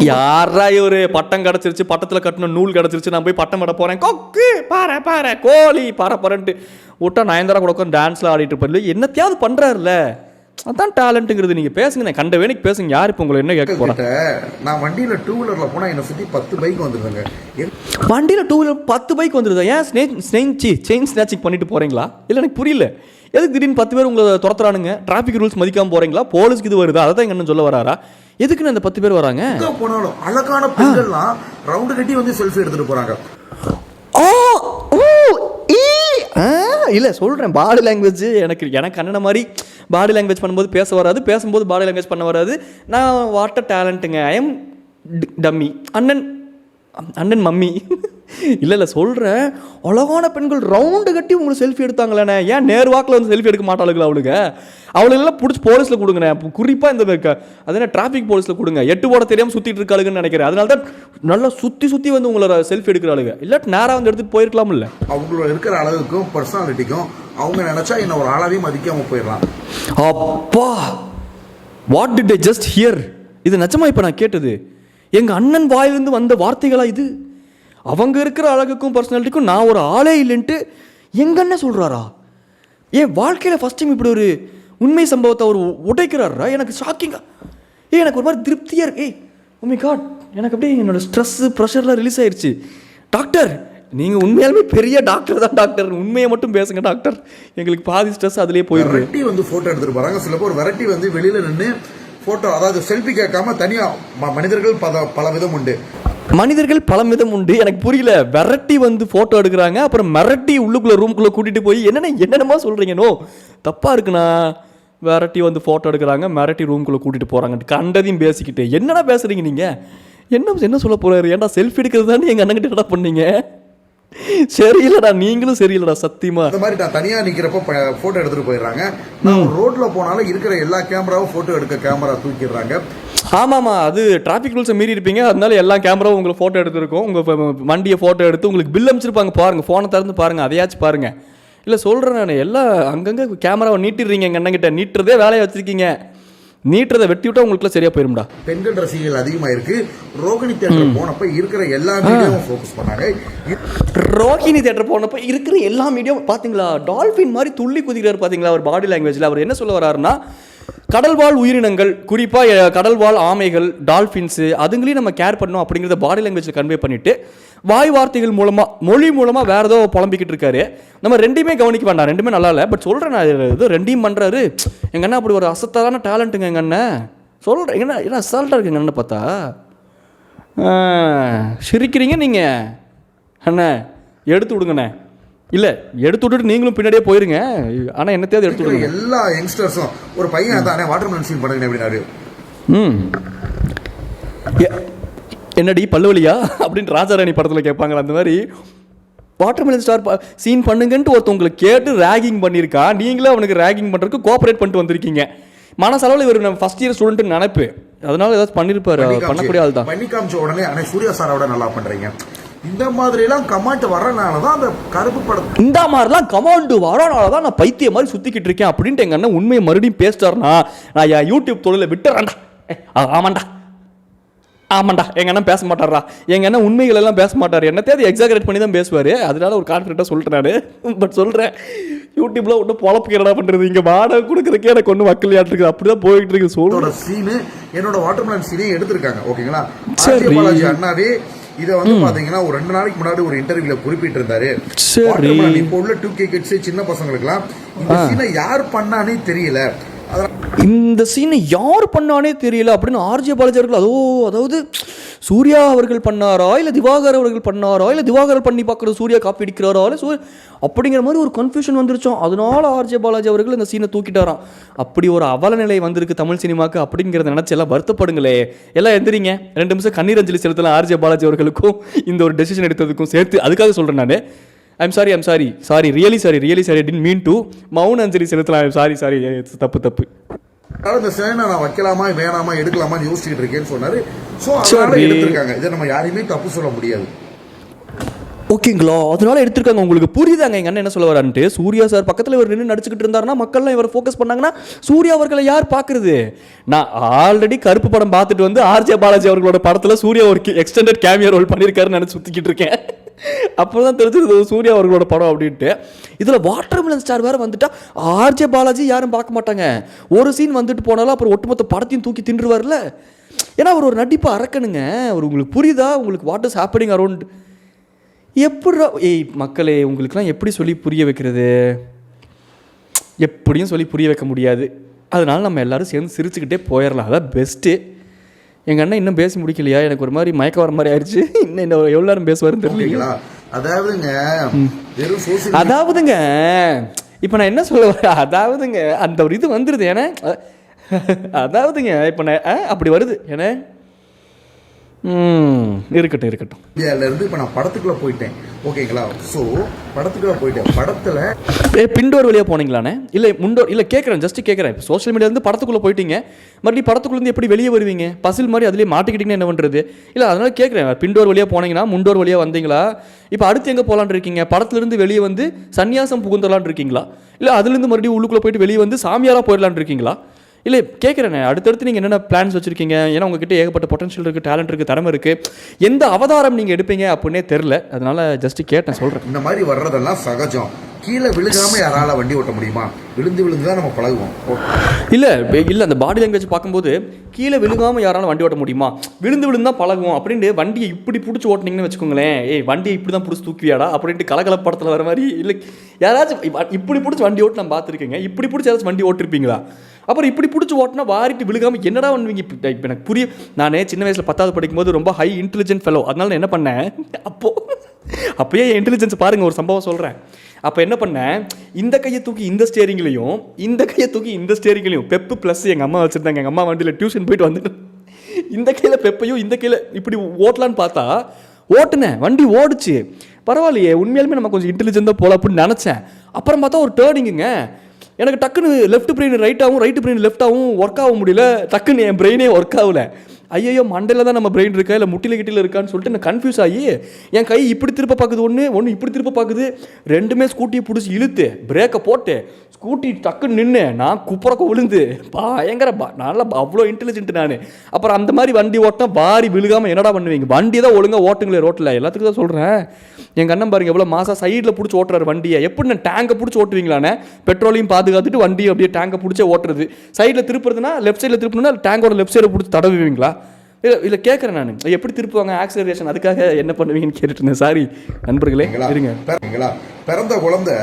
யாரா ஒரு பட்டம் கிடச்சிருச்சு, பட்டத்தில் கட்டணும் நூல் கிடச்சிருச்சு, நான் போய் பட்டம் விட போகிறேன், கொக்கு பாரு பாரு கோழி பாரப்பறன்ட்டு விட்டா நயன்தாரா கூட உட்காந்து டான்ஸில் ஆடிட்டு இருப்பாரு, என்னத்தையாவது பண்ணுறாருல, அதான் டேலண்ட்டுங்கிறது. நீங்கள் பேசுங்க, கண்ட வேலைக்கு பேசுங்க, யார் இப்போ உங்களை என்ன கேட்க போகிறேன். நான் வண்டியில் 2 வீலரில் போனால் என்னை சுற்றி 10 பைக் வந்துருந்தாங்க. வண்டியில் 2 வீலர் 10 பைக் வந்துருதா, ஏன் செயின் ஸ்நாச்சிங் பண்ணிட்டு போகிறீங்களா, இல்லை எனக்கு புரியல, எதுக்கு திடீர்னு 10 பேர் உங்களை துரத்துறானுங்க, டிராஃபிக் ரூல்ஸ் மதிக்காமல் போகிறீங்களா, போலீஸ்க்கு இது வருதா, அதை தான் எங்கன்னு சொல்ல வராரா, எதுக்குன்னு அந்த 10 பேர் வராங்க. போனாலும் அழகான பெண்கள்லாம் ரவுண்டு கட்டி வந்து செல்ஃபி எடுத்துட்டு போறாங்க. இல்லை சொல்கிறேன், பாடி லாங்குவேஜ் எனக்கு அண்ணனை மாதிரி பாடி லாங்குவேஜ் பண்ணும்போது பேச வராது, பேசும்போது பாடி லாங்குவேஜ் பண்ண வராது. நான் வாட்டர் டேலண்ட்டுங்க, ஐ எம் டம்மி, அண்ணன் மம்மி. இல்லை சொல்கிறேன், அழகான பெண்கள் ரவுண்டு கட்டி உங்களுக்கு செல்ஃபி எடுத்தாங்களேண்ணே, ஏன் நேர்வாக்கில் வந்து செல்ஃபி எடுக்க மாட்டாளுங்களா அவளுக்கெல்லாம் பிடிச்சி போலீஸில் கொடுங்கண்ணே, குறிப்பாக இந்த அது என்ன டிராஃபிக் போலீஸில் கொடுங்க, 8 போட தெரியாமல் சுற்றிட்டு இருக்காளுங்கன்னு நினைக்கிறேன். அதனால தான் நல்லா சுற்றி வந்து உங்களை செல்ஃபி எடுக்கிறாளுங்க, இல்லாட்டி நேராக வந்து எடுத்துகிட்டு போயிருக்கலாம். இல்லை அவங்களோட இருக்கிற அளவுக்கும் பர்சனாலிட்டிக்கும் அவங்க நினச்சா என்ன ஒரு ஆளாவே மதிக்காமல் போயிடலாம். அப்பா what did I just here, இது நிஜமா இப்போ நான் கேட்டது எங்கள் அண்ணன் வாயிலிருந்து வந்த வார்த்தைகளா இது? அவங்க இருக்கிற அழகுக்கும் பர்சனாலிட்டிக்கும் நான் ஒரு ஆளே இல்லைன்ட்டு எங்கள் அண்ணன் சொல்கிறாரா? ஏன் வாழ்க்கையில் ஃபஸ்ட் டைம் இப்படி ஒரு உண்மை சம்பவத்தை அவர் உடைக்கிறாரா? எனக்கு ஷாக்கிங்கா, எனக்கு ஒரு மாதிரி திருப்தியாக இருக்கு. ஓ மை காட், எனக்கு அப்படியே என்னோடய ஸ்ட்ரெஸ்ஸு ப்ரெஷர்லாம் ரிலீஸ் ஆயிடுச்சு. டாக்டர் நீங்கள் உண்மையாலுமே பெரிய டாக்டர் தான் டாக்டர், உண்மையை மட்டும் பேசுங்க டாக்டர், எங்களுக்கு பாதி ஸ்ட்ரெஸ் அதிலே போயிடுது. வெரைட்டி வந்து ஃபோட்டோ எடுத்துகிட்டு போகிறாங்க, சில பேர் வெரைட்டி வந்து வெளியில் நின்று ஃபோட்டோ, அதாவது செல்ஃபி கேட்காம தனியாக மனிதர்கள் பல விதம் உண்டு. மனிதர்கள் பல விதம் உண்டு, எனக்கு புரியல. வெரைட்டி வந்து ஃபோட்டோ எடுக்கிறாங்க, அப்புறம் மிரட்டி உள்ளுக்குள்ளே ரூம்குள்ளே கூட்டிகிட்டு போய் என்னென்னமா சொல்கிறீங்க, நோ தப்பாக இருக்குண்ணா. வெரைட்டி வந்து ஃபோட்டோ எடுக்கிறாங்க, மிரட்டி ரூம்குள்ளே கூட்டிகிட்டு போகிறாங்க, கண்டதையும் பேசிக்கிட்டு என்னடா பேசுகிறீங்க நீங்கள், என்ன சொல்ல போகிறாரு, ஏன்டா செல்ஃபி எடுக்கிறது தானே எங்கள் அண்ணங்கிட்ட என்னடா பண்ணீங்க, சரியில்லடா, நீங்களும் சரியில்லடா சத்தியமா. இந்த மாதிரி நான் தனியாக நிற்கிறப்ப ஃபோட்டோ எடுத்துகிட்டு போயிடுறாங்க. நான் ரோட்டில் போனாலும் இருக்கிற எல்லா கேமராவும் ஃபோட்டோ எடுக்க கேமரா தூக்கிடுறாங்க. ஆமாம்மா, அது டிராஃபிக் ரூல்ஸை மீறி இருப்பீங்க, அதனால எல்லா கேமராவும் உங்களுக்கு ஃபோட்டோ எடுத்துருக்கோம், உங்கள் வண்டியை ஃபோட்டோ எடுத்து உங்களுக்கு பில் அனுப்பிச்சிருப்பாங்க, பாருங்கள், ஃபோனை திறந்து பாருங்கள், அதையாச்சும் பாருங்கள். இல்லை சொல்கிறேன் நான், எல்லாம் அங்கங்கே கேமராவை நீட்டிடுறீங்க, எங்கள் அண்ணங்கிட்ட நீட்டுறதே வேலையை வச்சுருக்கீங்க, நீட்டுறதை வெட்டி விட்டா உங்களுக்குலாம் சரியா போயிரும்டா. பெண்கள் ரசிகர்கள் அதிகமாக இருக்கு. ரோகிணி தியேட்டர் போனப்ப இருக்கிற எல்லா மீடியாவும் ஃபோக்கஸ் பண்ணாங்க. ரோகிணி தியேட்டர் போனப்ப இருக்கிற எல்லா மீடியாவும் பார்த்தீங்களா, டால்ஃபின் மாதிரி துள்ளி குதிக்கிறார் பார்த்தீங்களா அவர் பாடி லாங்குவேஜில். அவர் என்ன சொல்ல வர்றாருன்னா, கடல்வாழ் உயிரினங்கள், குறிப்பாக கடல்வாழ் ஆமைகள், டால்ஃபின்ஸு, அதுங்களையும் நம்ம கேர் பண்ணணும் அப்படிங்கிறத பாடி லாங்குவேஜில் கன்வே பண்ணிவிட்டு வாய் வார்த்தைகள் மூலமாக, மொழி மூலமாக வேறு ஏதோ புலம்பிக்கிட்டு இருக்காரு. நம்ம ரெண்டையுமே கவனிக்க வேண்டாம், ரெண்டுமே நல்லா இல்லை. பட் சொல்கிறேன், நான் ஏதோ ரெண்டையும் பண்ணுறாரு. எங்கள் அண்ணா அப்படி ஒரு அசத்தான டேலண்ட்டுங்க எங்கள் அண்ணன். சொல்கிறேன், என்ன அசால்ட்டாக இருக்கு எங்கள் அண்ணன் பார்த்தா. சிரிக்கிறீங்க நீங்கள், அண்ணே எடுத்து விடுங்கண்ணே, இல்லை எடுத்து விட்டுட்டு நீங்களும் பின்னாடியே போயிருங்க. ஆனால் என்னத்தையாவது எடுத்து விடுங்க. எல்லா யங்ஸ்டர்ஸும் ஒரு பையன் தானே வாட்டர்மெலன் சீன் பண்ணுங்க அப்படின்னாரு. என்னடி பல்லுவலியா அப்படின்னு ராஜாராணி படத்தில் கேட்பாங்களா அந்த மாதிரி வாட்டர்மெலன் ஸ்டார் சீன் பண்ணுங்கன்ட்டு ஒருத்தவங்களுக்கு கேட்டு ரேகிங் பண்ணியிருக்கா. நீங்களே அவனுக்கு ரேகிங் பண்ணுறதுக்கு கோஆப்ரேட் பண்ணிட்டு வந்திருக்கீங்க. மனசளவில் இவர் நம்ம ஃபர்ஸ்ட் இயர் ஸ்டூடெண்ட் நினைப்பு, அதனால ஏதாவது பண்ணியிருப்பாரு. பண்ணக்கூடிய ஆள் தான். பண்ணி காமிச்ச உடனே ஆனால் சூர்யா சாரோட நல்லா பண்ணுறீங்க. இந்த மாதிரிலாம் கமாண்ட் வரனால தான் அந்த கருப்பு படம், இந்த மாதிரிலாம் கமாண்ட் வரனால தான் நான் பைத்திய மாதிரி சுற்றிக்கிட்டு இருக்கேன் அப்படின்ட்டு எங்கள் அண்ணன் உண்மையை மறுபடியும் பேசிட்டாருனா நான் என் யூடியூப் தொழிலை விட்டுறேன்டா. ஆமாண்டா ஆமாண்டா எங்கள் அண்ணன் பேச மாட்டாரா. எங்கள் அண்ணன் உண்மைகள் எல்லாம் பேச மாட்டார். என்னத்தையாவது எக்ஸாகரேட் பண்ணி தான் பேசுவார். அதனால ஒரு கான்ஃபிடென்ட்டாக சொல்லிட்டேன் நான். பட் சொல்கிறேன், யூடியூப்ல ஒன்றும் பொழப்பு என்னடா பண்ணுறது, இங்கே வாடகை கொடுக்குறதுக்கே எனக்கு ஒன்றும் வக்கலையாட்டு இருக்குது. அப்படி தான் போயிட்டு இருக்கு. சொல்கிறோட சீனு என்னோட வாட்டர்மெலன் சீனே எடுத்திருக்காங்க. ஓகேங்களா, சரி பாலாஜி அண்ணாவே இதை வந்து பாத்தீங்கன்னா ஒரு 2 நாளைக்கு முன்னாடி ஒரு இன்டர்வியூல குறிப்பிட்டு இருந்தாரு. இப்போ உள்ள 2K கிட்ஸ் சின்ன பசங்களுக்குலாம் இந்த சீனை யார் பண்ணானே தெரியல, இந்த சீனை யார் பண்ணானே தெரியல அப்படின்னு ஆர்ஜே பாலாஜி அவர்கள் அதாவது சூர்யா அவர்கள் பண்ணாரா இல்லை திவாகர் அவர்கள் பண்ணாரா இல்லை திவாகர் பண்ணி பார்க்குறது சூர்யா காப்பி அடிக்கிறாரா இல்லை அப்படிங்கிற மாதிரி ஒரு கன்ஃபியூஷன் வந்துருச்சோம். அதனால ஆர்ஜே பாலாஜி அவர்கள் இந்த சீனை தூக்கிட்டாராம். அப்படி ஒரு அவல நிலை வந்திருக்கு தமிழ் சினிமாவுக்கு அப்படிங்கிறத நினச்சி எல்லாம் வருத்தப்படுங்களே. எல்லாம் எந்திரிங்க, 2 நிமிஷம் கண்ணீர் அஞ்சலி செலுத்தலாம் ஆர்ஜே பாலாஜி அவர்களுக்கும் இந்த ஒரு டெசிஷன் எடுத்ததுக்கும் சேர்த்து. அதுக்காக சொல்கிறேன் நான், I'm sorry really sorry didn't mean to மௌன அஞ்சலி செலுத்தலாம். சாரி தப்பு. இந்த சேனை நான் வைக்கலாமா வேணாமா எடுக்கலாமான்னு யோசிச்சுட்டு இருக்கேன்னு சொன்னாரு. ஸோ அதனால எடுத்திருக்காங்க. இதை நம்ம யாரையுமே தப்பு சொல்ல முடியாது. ஓகேங்களா, அதனால எடுத்திருக்காங்க. உங்களுக்கு புரியுதாங்க எங்க அண்ணன் என்ன சொல்ல வரான்ட்டு. சூர்யா சார் பக்கத்தில் இவர் நின்று நடிச்சுக்கிட்டு இருந்தாருன்னா மக்கள்லாம் இவர் ஃபோக்கஸ் பண்ணாங்கன்னா சூர்யா அவர்களை யார் பார்க்கறது? நான் ஆல்ரெடி கருப்பு படம் பார்த்துட்டு வந்து ஆர்ஜே பாலாஜி அவர்களோட படத்தில் சூர்யா ஒரு எக்ஸ்டெண்டட் கேமியோ ரோல் பண்ணியிருக்காருன்னு நினச்சி சுற்றிக்கிட்டு இருக்கேன். அப்போ தான் தெரிஞ்சது சூர்யா அவர்களோட படம் அப்படின்ட்டு. இதில் வாட்டர்மெலன் ஸ்டார் வேறு வந்துட்டா ஆர்ஜே பாலாஜி யாரும் பார்க்க மாட்டாங்க. ஒரு சீன் வந்துட்டு போனாலும் அப்புறம் ஒட்டுமொத்த படத்தையும் தூக்கி தின்றுவார்ல. ஏன்னா அவர் ஒரு நடிப்பை அறக்கணுங்க. உங்களுக்கு புரியுதா? உங்களுக்கு வாட் இஸ் ஹேப்பனிங் அரௌண்ட் எப்படா மக்களே உங்களுக்குலாம் எப்படி சொல்லி புரிய வைக்கிறது? எப்படியும் சொல்லி புரிய வைக்க முடியாது. அதனால நம்ம எல்லோரும் சேர்ந்து சிரிச்சுக்கிட்டே போயிடலாம். அதான் பெஸ்ட்டு. எங்கள் அண்ணன் இன்னும் பேசி முடிக்கலையா? எனக்கு ஒரு மாதிரி மயக்க வர மாதிரி ஆயிடுச்சு. இன்னும் எவ்வளோ நேரம் பேசுவாருன்னு தெரியல. அதாவதுங்க இப்போ நான் என்ன சொல்ல வரேன், அதாவதுங்க அந்த ஒரு இது வந்துடுது. ஏன்னா அதாவதுங்க இப்போ நான் அப்படி வருது. ஏன்னா இருக்கட்டும் இருந்து இப்போ நான் படத்துக்குள்ள போயிட்டேன். ஓகேங்களா, ஸோ படத்துக்குள்ள போயிட்டேன். படத்தில் பின்டோர் வழியாக போனீங்களாண்ணே? இல்லை முண்டோர் இல்லை கேட்குறேன், ஜஸ்ட் கேட்குறேன். இப்போ சோஷியல் மீடியாலேருந்து படத்துக்குள்ளே போயிட்டீங்க, மறுபடியும் படத்துக்குள்ளேருந்து எப்படி வெளியே வருவீங்க? பசில் மாதிரி அதுலேயே மாட்டிக்கிட்டீங்கன்னா என்ன பண்ணுறது? இல்லை அதனால கேட்குறேன், பின்டோர் வழியாக போனீங்கன்னா முண்டோர் வழியாக வந்தீங்களா? இப்போ அடுத்து எங்கே போகலான்னு இருக்கீங்க? படத்துலேருந்து வெளியே வந்து சன்னியாசம் புகுந்தலான் இருக்கீங்களா? இல்லை அதுலேருந்து மறுபடியும் உள்ளுக்குள்ளே போயிட்டு வெளியே வந்து சாமியாராக போயிடலான் இருக்கீங்களா? இல்லை கேட்குறேன், அடுத்தடுத்து நீங்கள் என்னென்ன பிளான்ஸ் வச்சுருக்கீங்க? ஏன்னா உங்ககிட்ட ஏகப்பட்ட பொட்டன்ஷியல் இருக்குது, டேலண்ட் இருக்குது, திறமை இருக்குது. எந்த அவதாரம் நீங்கள் எடுப்பீங்க அப்படின்னே தெரில. அதனால ஜஸ்ட் கேட்டேன், சொல்கிறேன். இந்த மாதிரி வர்றதெல்லாம் சகஜம். கீழே விழுகாமல் யாரால வண்டி ஓட்ட முடியுமா? விழுந்து தான் நம்ம பழகுவோம். இல்லை அந்த பாடி லாங்குவேஜ் பார்க்கும்போது கீழே விழுகாமல் யாராலும் வண்டி ஓட்ட முடியுமா? விழுந்து தான் பழகுவோம் அப்படின்ட்டு வண்டியை இப்படி பிடிச்சி ஓட்டினீங்கன்னு வச்சுக்கோங்களேன். வண்டியை இப்படி தான் பிடிச்சி தூக்குவியாடா அப்படின்ட்டு கலகல படத்தில் வர மாதிரி. இல்லை யாராச்சும் இப்படி பிடிச்சி வண்டி ஓட்டு நான் பார்த்துருக்கேங்க. இப்படி பிடிச்சி யாராச்சும் வண்டி ஓட்டிருப்பீங்களா? அப்புறம் இப்படி பிடிச்சி ஓட்டினா வாரிட்டு விழுகாமல் என்னடா பண்ணுவீங்க? இப்போ எனக்கு புரியும். நான் சின்ன வயசில் 10வது படிக்கும்போது ரொம்ப ஹை இன்டெலிஜென்ட் ஃபெலோ. அதனால நான் என்ன பண்ணேன், அப்போயே என் இன்டெலிஜென்ஸ் பாருங்கள். ஒரு சம்பவம் சொல்கிறேன். அப்போ என்ன பண்ணேன், இந்த கையை தூக்கி இந்த ஸ்டேரிங்லையும் இந்த கையை தூக்கி இந்த ஸ்டேரிங்லையும் பெப்பு ப்ளஸ் எங்கள் அம்மா வச்சுருந்தாங்க. எங்கள் அம்மா வண்டியில் டியூஷன் போயிட்டு வந்துட்டு இந்த கையில் பெப்பையும் இந்த கையில் இப்படி ஓட்டலான்னு பார்த்தா ஓட்டுனேன். வண்டி ஓடிச்சு. பரவாயில்லையே, உண்மையாலுமே நம்ம கொஞ்சம் இன்டெலிஜென்ட்டாக போகலாம் அப்படின்னு நினச்சேன். அப்புறம் பார்த்தா ஒரு டேர்னிங்குங்க. எனக்கு டக்குன்னு லெஃப்ட் பிரெயின் ரைட்டாகவும் ரைட்டு பிரெயின் லெஃப்டாகவும் ஒர்க் ஆக முடியல. டக்குன்னு என் பிரெயினே ஒர்க் ஆகலை. ஐயோ மண்டையில் தான் நம்ம பிரெயின் இருக்கா இல்லை முட்டில கிட்டியில் இருக்கான்னு சொல்லிட்டு நான் கன்ஃபியூஸ் ஆகி என் கை இப்படி திருப்ப பார்க்குது, ஒன்று இப்படி திருப்ப பார்க்குது. ரெண்டுமே ஸ்கூட்டியை பிடிச்சி இழுத்து பிரேக்கை போட்டு ஸ்கூட்டி டக்குன்னு நின்று நான் குப்புறக்க விழுந்து பயங்கர நல்லா அவ்வளோ இன்டெலிஜென்ட் நான். அப்புறம் அந்த மாதிரி வண்டி ஓட்டினா வாரி விழுகாமல் என்னடா பண்ணுவீங்க? வண்டி தான் ஒழுங்காக ஓட்டுங்களே ரோட்டில். எல்லாத்துக்கும் தான் சொல்கிறேன். எங்கள் அண்ணன் பாருங்க எவ்வளோ மாதம் சைடில் பிடிச்சி ஓட்டுறாரு வண்டியை. எப்படி நான் டேங்கை பிடிச்சி ஓட்டுவீங்களானே? பெட்ரோலையும் பாதுகாத்துட்டு வண்டியை அப்படியே டேங்கை பிடிச்சே ஓட்டுறது. சைடில் திருப்புறதுனா லெஃப்ட் சைடில் திருப்பணும்னா டேங்கோட லெஃப்ட் சைடில் பிடிச்சி தடவுவீங்களா? இல்லை கேட்குறேன் நான், எப்படி திருப்புவாங்க ஆக்சிலரேஷன், அதுக்காக என்ன பண்ணுவீங்கன்னு கேட்டுட்டு இருந்தேன். சாரி நண்பர்களே, இருங்க. பிறந்த குழந்தை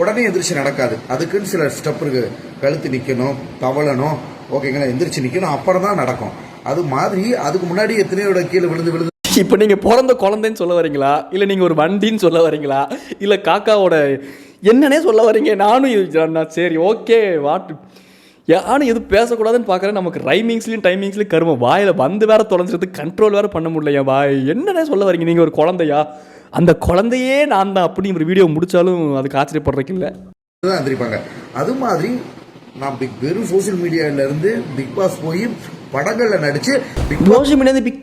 உடனே எந்திரிச்சு நடக்காது. அதுக்குன்னு சில ஸ்டெப் இருக்கு. கழுத்து நிற்கணும், தவளணும், ஓகேங்களா, எந்திரிச்சு நிற்கணும், அப்புறம் தான் நடக்கும். அது மாதிரி அதுக்கு முன்னாடி எத்தனையோட கீழே விழுந்து இப்போ நீங்கள் பிறந்த குழந்தைன்னு சொல்ல வரீங்களா, இல்லை நீங்கள் ஒரு வண்டின்னு சொல்ல வரீங்களா, இல்லை காக்காவோட என்னன்னே சொல்ல வரீங்க? நானும் சரி ஓகே யாரும் எதுவும் பேசக்கூடாதுன்னு பார்க்குறேன். நமக்கு ரைமிங்ஸ்லையும் டைமிங்ஸ்லையும் கரும வாயில் வந்து வேற தொலைஞ்சிறதுக்கு கண்ட்ரோல் வேறு பண்ண முடியலையா வாய். என்னன்னே சொல்ல வரீங்க? நீங்கள் ஒரு குழந்தையா? அந்த குழந்தையே நான் தான் அப்படி ஒரு வீடியோ முடித்தாலும் அதுக்கு ஆச்சரியப்படுறதுக்கு இல்லை. தெரிவிப்பாங்க. அது மாதிரி நான் வெறும் சோசியல் மீடியாவிலேருந்து பிக் பாஸ் போய் படங்களில் நடிச்சு பிக்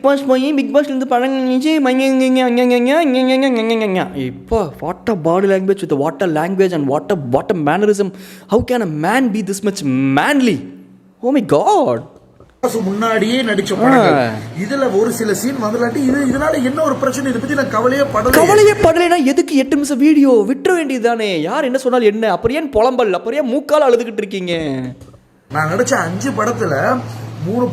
பாஸ் போய் பிக் பாஸ்லேருந்து படம் நடிச்சு இப்போ what a body language with what a language and what a mannerism. How can a man be this much manly? Oh my God. முன்னாடியே நடிச்ச படங்கள் இதுல ஒரு சில சீன் வந்துலாட்டி இதனால என்ன ஒரு பிரச்சனை, இதை பத்தி நான் கவலையே படலைனா எதுக்கு 8 நிமிஷம் வீடியோ விட்டுற வேண்டியதுதானே? யார் என்ன சொன்னாலும் என்ன? அப்புறம் ஏன் புலம்பல்? அப்புறம் ஏன் மூக்கால அழுதுகிட்டு இருக்கீங்க? நான் நடிச்ச 5 படத்துல 3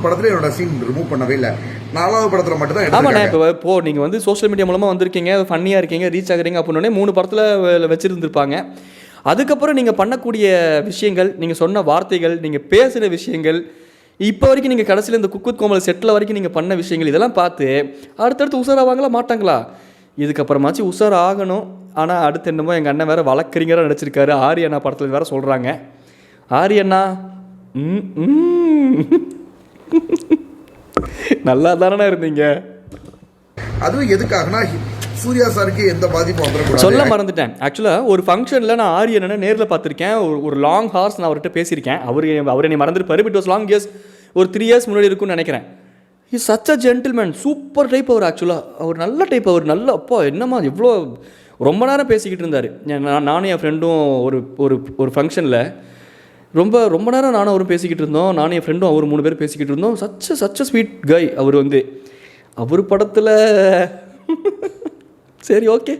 படத்துல என்னோட சீன் ரிமூவ் பண்ணவே இல்லை. 4வது படத்துல மட்டும் தான். ஆமாண்ணே. இப்போ நீங்க வந்து சோஷியல் மீடியா மூலமா வந்திருக்கீங்க, ஃபன்னியா இருக்கீங்க, ரீச் ஆகுறீங்க அப்படின்னே 3 படத்துல வச்சிருந்துருப்பாங்க. அதுக்கப்புறம் நீங்கள் பண்ணக்கூடிய விஷயங்கள், நீங்கள் சொன்ன வார்த்தைகள், நீங்கள் பேசுகிற விஷயங்கள், இப்போ வரைக்கும் நீங்கள் கடைசியில் இந்த குக் வித் கோமல் செட்டில் வரைக்கும் நீங்கள் பண்ண விஷயங்கள் இதெல்லாம் பார்த்து அடுத்தடுத்து உஷாராவாங்களா மாட்டாங்களா? இதுக்கப்புறமாச்சு உஷார் ஆகணும். ஆனால் அடுத்து என்னமோ எங்கள் அண்ணன் வேறு வழக்கறிஞராக நடிச்சிருக்காரு. ஆரியண்ணா படத்தில் வேறு சொல்கிறாங்க. ஆரியண்ணா நல்லா தானே இருந்தீங்க. அதுவும் எதுக்காகனா சூர்யா சாருக்கு எந்த பாதிப்பும் வந்துடக்கூடாது. சொல்ல மறந்துட்டேன். ஆக்சுவலாக ஒரு ஃபங்க்ஷனில் நான் ஆரியனை நேரில் பார்த்துருக்கேன். ஒரு லாங் ஹார்ஸ் நான் அவர்கிட்ட பேசியிருக்கேன். அவர் என்னை மறந்துருப்பாரு. பட் வாஸ் லாங் இயர்ஸ், ஒரு 3 இயர்ஸ் முன்னாடி இருக்குன்னு நினைக்கிறேன். Is such a gentleman, super type அவர். ஆக்சுவலாக அவர் நல்ல டைப். அவர் நல்ல அப்பா என்னம்மா எவ்வளோ ரொம்ப நேரம் பேசிக்கிட்டு இருந்தார். நானும் என் ஃப்ரெண்டும் ஒரு ஃபங்க்ஷனில் ரொம்ப நேரம் நானும் அவரும் பேசிக்கிட்டு இருந்தோம். நானும் என் ஃப்ரெண்டும் அவர் 3 பேர் பேசிக்கிட்டு இருந்தோம். சச் அ ஸ்வீட் கை. அவர் படத்தில் சரி ஓகே,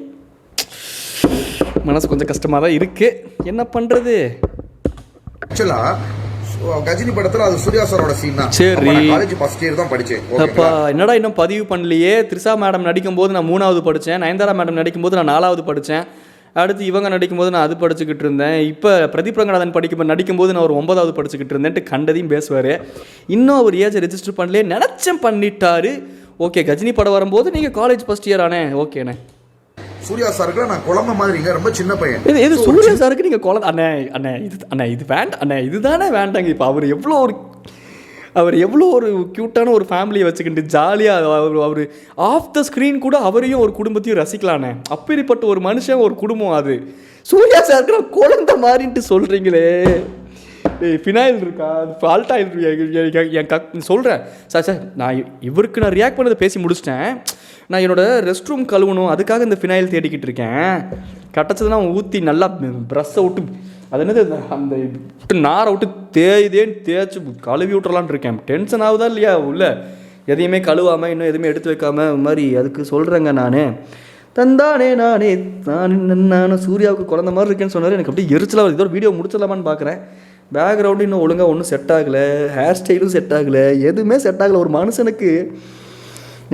மனசு கொஞ்சம் கஷ்டமாக தான் இருக்குது. என்ன பண்ணுறது? கஜினி படத்தில் அது சூர்யா சாரோட சீன் தான். சரி, காலேஜ் ஃபர்ஸ்ட் இயர் தான் படித்தேன். அப்பா என்னடா இன்னும் பதிவு பண்ணலையே. த்ரிஷா மேடம் நடிக்கும்போது நான் 3வது படித்தேன். நயன்தாரா மேடம் நடிக்கும்போது நான் 4வது படித்தேன். அடுத்து இவங்க நடிக்கும்போது நான் அது படிச்சுக்கிட்டு இருந்தேன். இப்போ பிரதீப் ரங்கநாதன் நடிக்கும்போது நான் ஒரு 9வது படிச்சுக்கிட்டு இருந்தேன்ட்டு கண்டதையும் பேசுவார். இன்னும் அவர் ஏஜை ரெஜிஸ்டர் பண்ணலையே, நினச்சேன் பண்ணிட்டாரு. ஓகே, கஜினி படம் வரும்போது நீங்கள் காலேஜ் ஃபர்ஸ்ட் இயர் ஆனே. ஓகேண்ணே. சூர்யா சாருக்கு நான் குழந்தை மாதிரிங்க, ரொம்ப சின்ன பையன். இது சூர்யா சாருக்கு நீங்கள் குழந்தை இது வேண்டாம் இதுதானே வேண்டாங்க. இப்போ அவர் எவ்வளோ ஒரு க்யூட்டான ஒரு ஃபேமிலியை வச்சுக்கிட்டு ஜாலியாக அவர் ஆஃப் த ஸ்க்ரீன் கூட அவரையும் ஒரு குடும்பத்தையும் ரசிக்கலானே. அப்படிப்பட்ட ஒரு மனுஷன், ஒரு குடும்பம். அது சூர்யா சாருக்கு நான் குழந்தை மாதிரின்ட்டு சொல்கிறீங்களே. ஃபினாயில் இருக்கா, ஃபால்ட் ஆகிட்டு சொல்கிறேன் சார். நான் இவருக்கு நான் ரியாக்ட் பண்ணதை பேசி முடிச்சிட்டேன். நான் ரெஸ்ட் ரூம் கழுவணும், அதுக்காக இந்த ஃபினாயில் தேடிக்கிட்டு இருக்கேன். கட்டச்சதுன்னா ஊற்றி நல்லா ப்ரஷ்ஷை விட்டு அது என்னது அந்த நாரை விட்டு தேய்ச்சி கழுவி விட்டுறலான் இருக்கேன். டென்ஷன் ஆகுதா இல்லையா? உள்ள எதையுமே கழுவாமல் இன்னும் எதுவுமே எடுத்து வைக்காமல் மாதிரி அதுக்கு சொல்கிறேங்க. நானும் சூர்யாவுக்கு குழந்த மாதிரி இருக்கேன்னு சொன்னார். எனக்கு அப்படியே எரிச்சலாக வருது. ஒரு வீடியோ முடிச்சிடலாமான்னு பார்க்குறேன். பேக்ரவுண்டு இன்னும் ஒழுங்காக ஒன்றும் செட் ஆகலை, ஹேர் ஸ்டைலும் செட் ஆகலை, எதுவுமே செட் ஆகலை. ஒரு மனுஷனுக்கு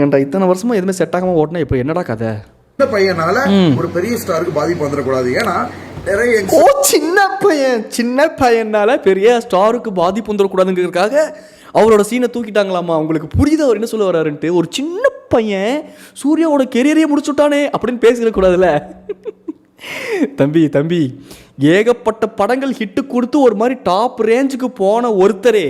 ஏன்டா இத்தனை வருஷமா எதுவுமே செட் ஆகாமல் ஓட்டினா இப்போ என்னடா கதை? சின்ன பையனால ஒரு பெரிய ஸ்டாருக்கு பாதிப்பு வந்துடக்கூடாது. ஏன்னா சின்ன பையனால பெரிய ஸ்டாருக்கு பாதிப்பு வந்துடக்கூடாதுங்கிறதுக்காக அவரோட சீனை தூக்கிட்டாங்களாமா. உங்களுக்கு புரியுது அவர் என்ன சொல்ல வர்றாருன்ட்டு? ஒரு சின்ன பையன் சூர்யாவோட கெரியரையே முடிச்சுட்டானே அப்படின்னு பேசிடக்கூடாதுல்ல. தம்பி ஏகப்பட்ட படங்கள் ஹிட்டு கொடுத்து ஒரு மாதிரி டாப் ரேஞ்சுக்கு போன ஒருத்தரே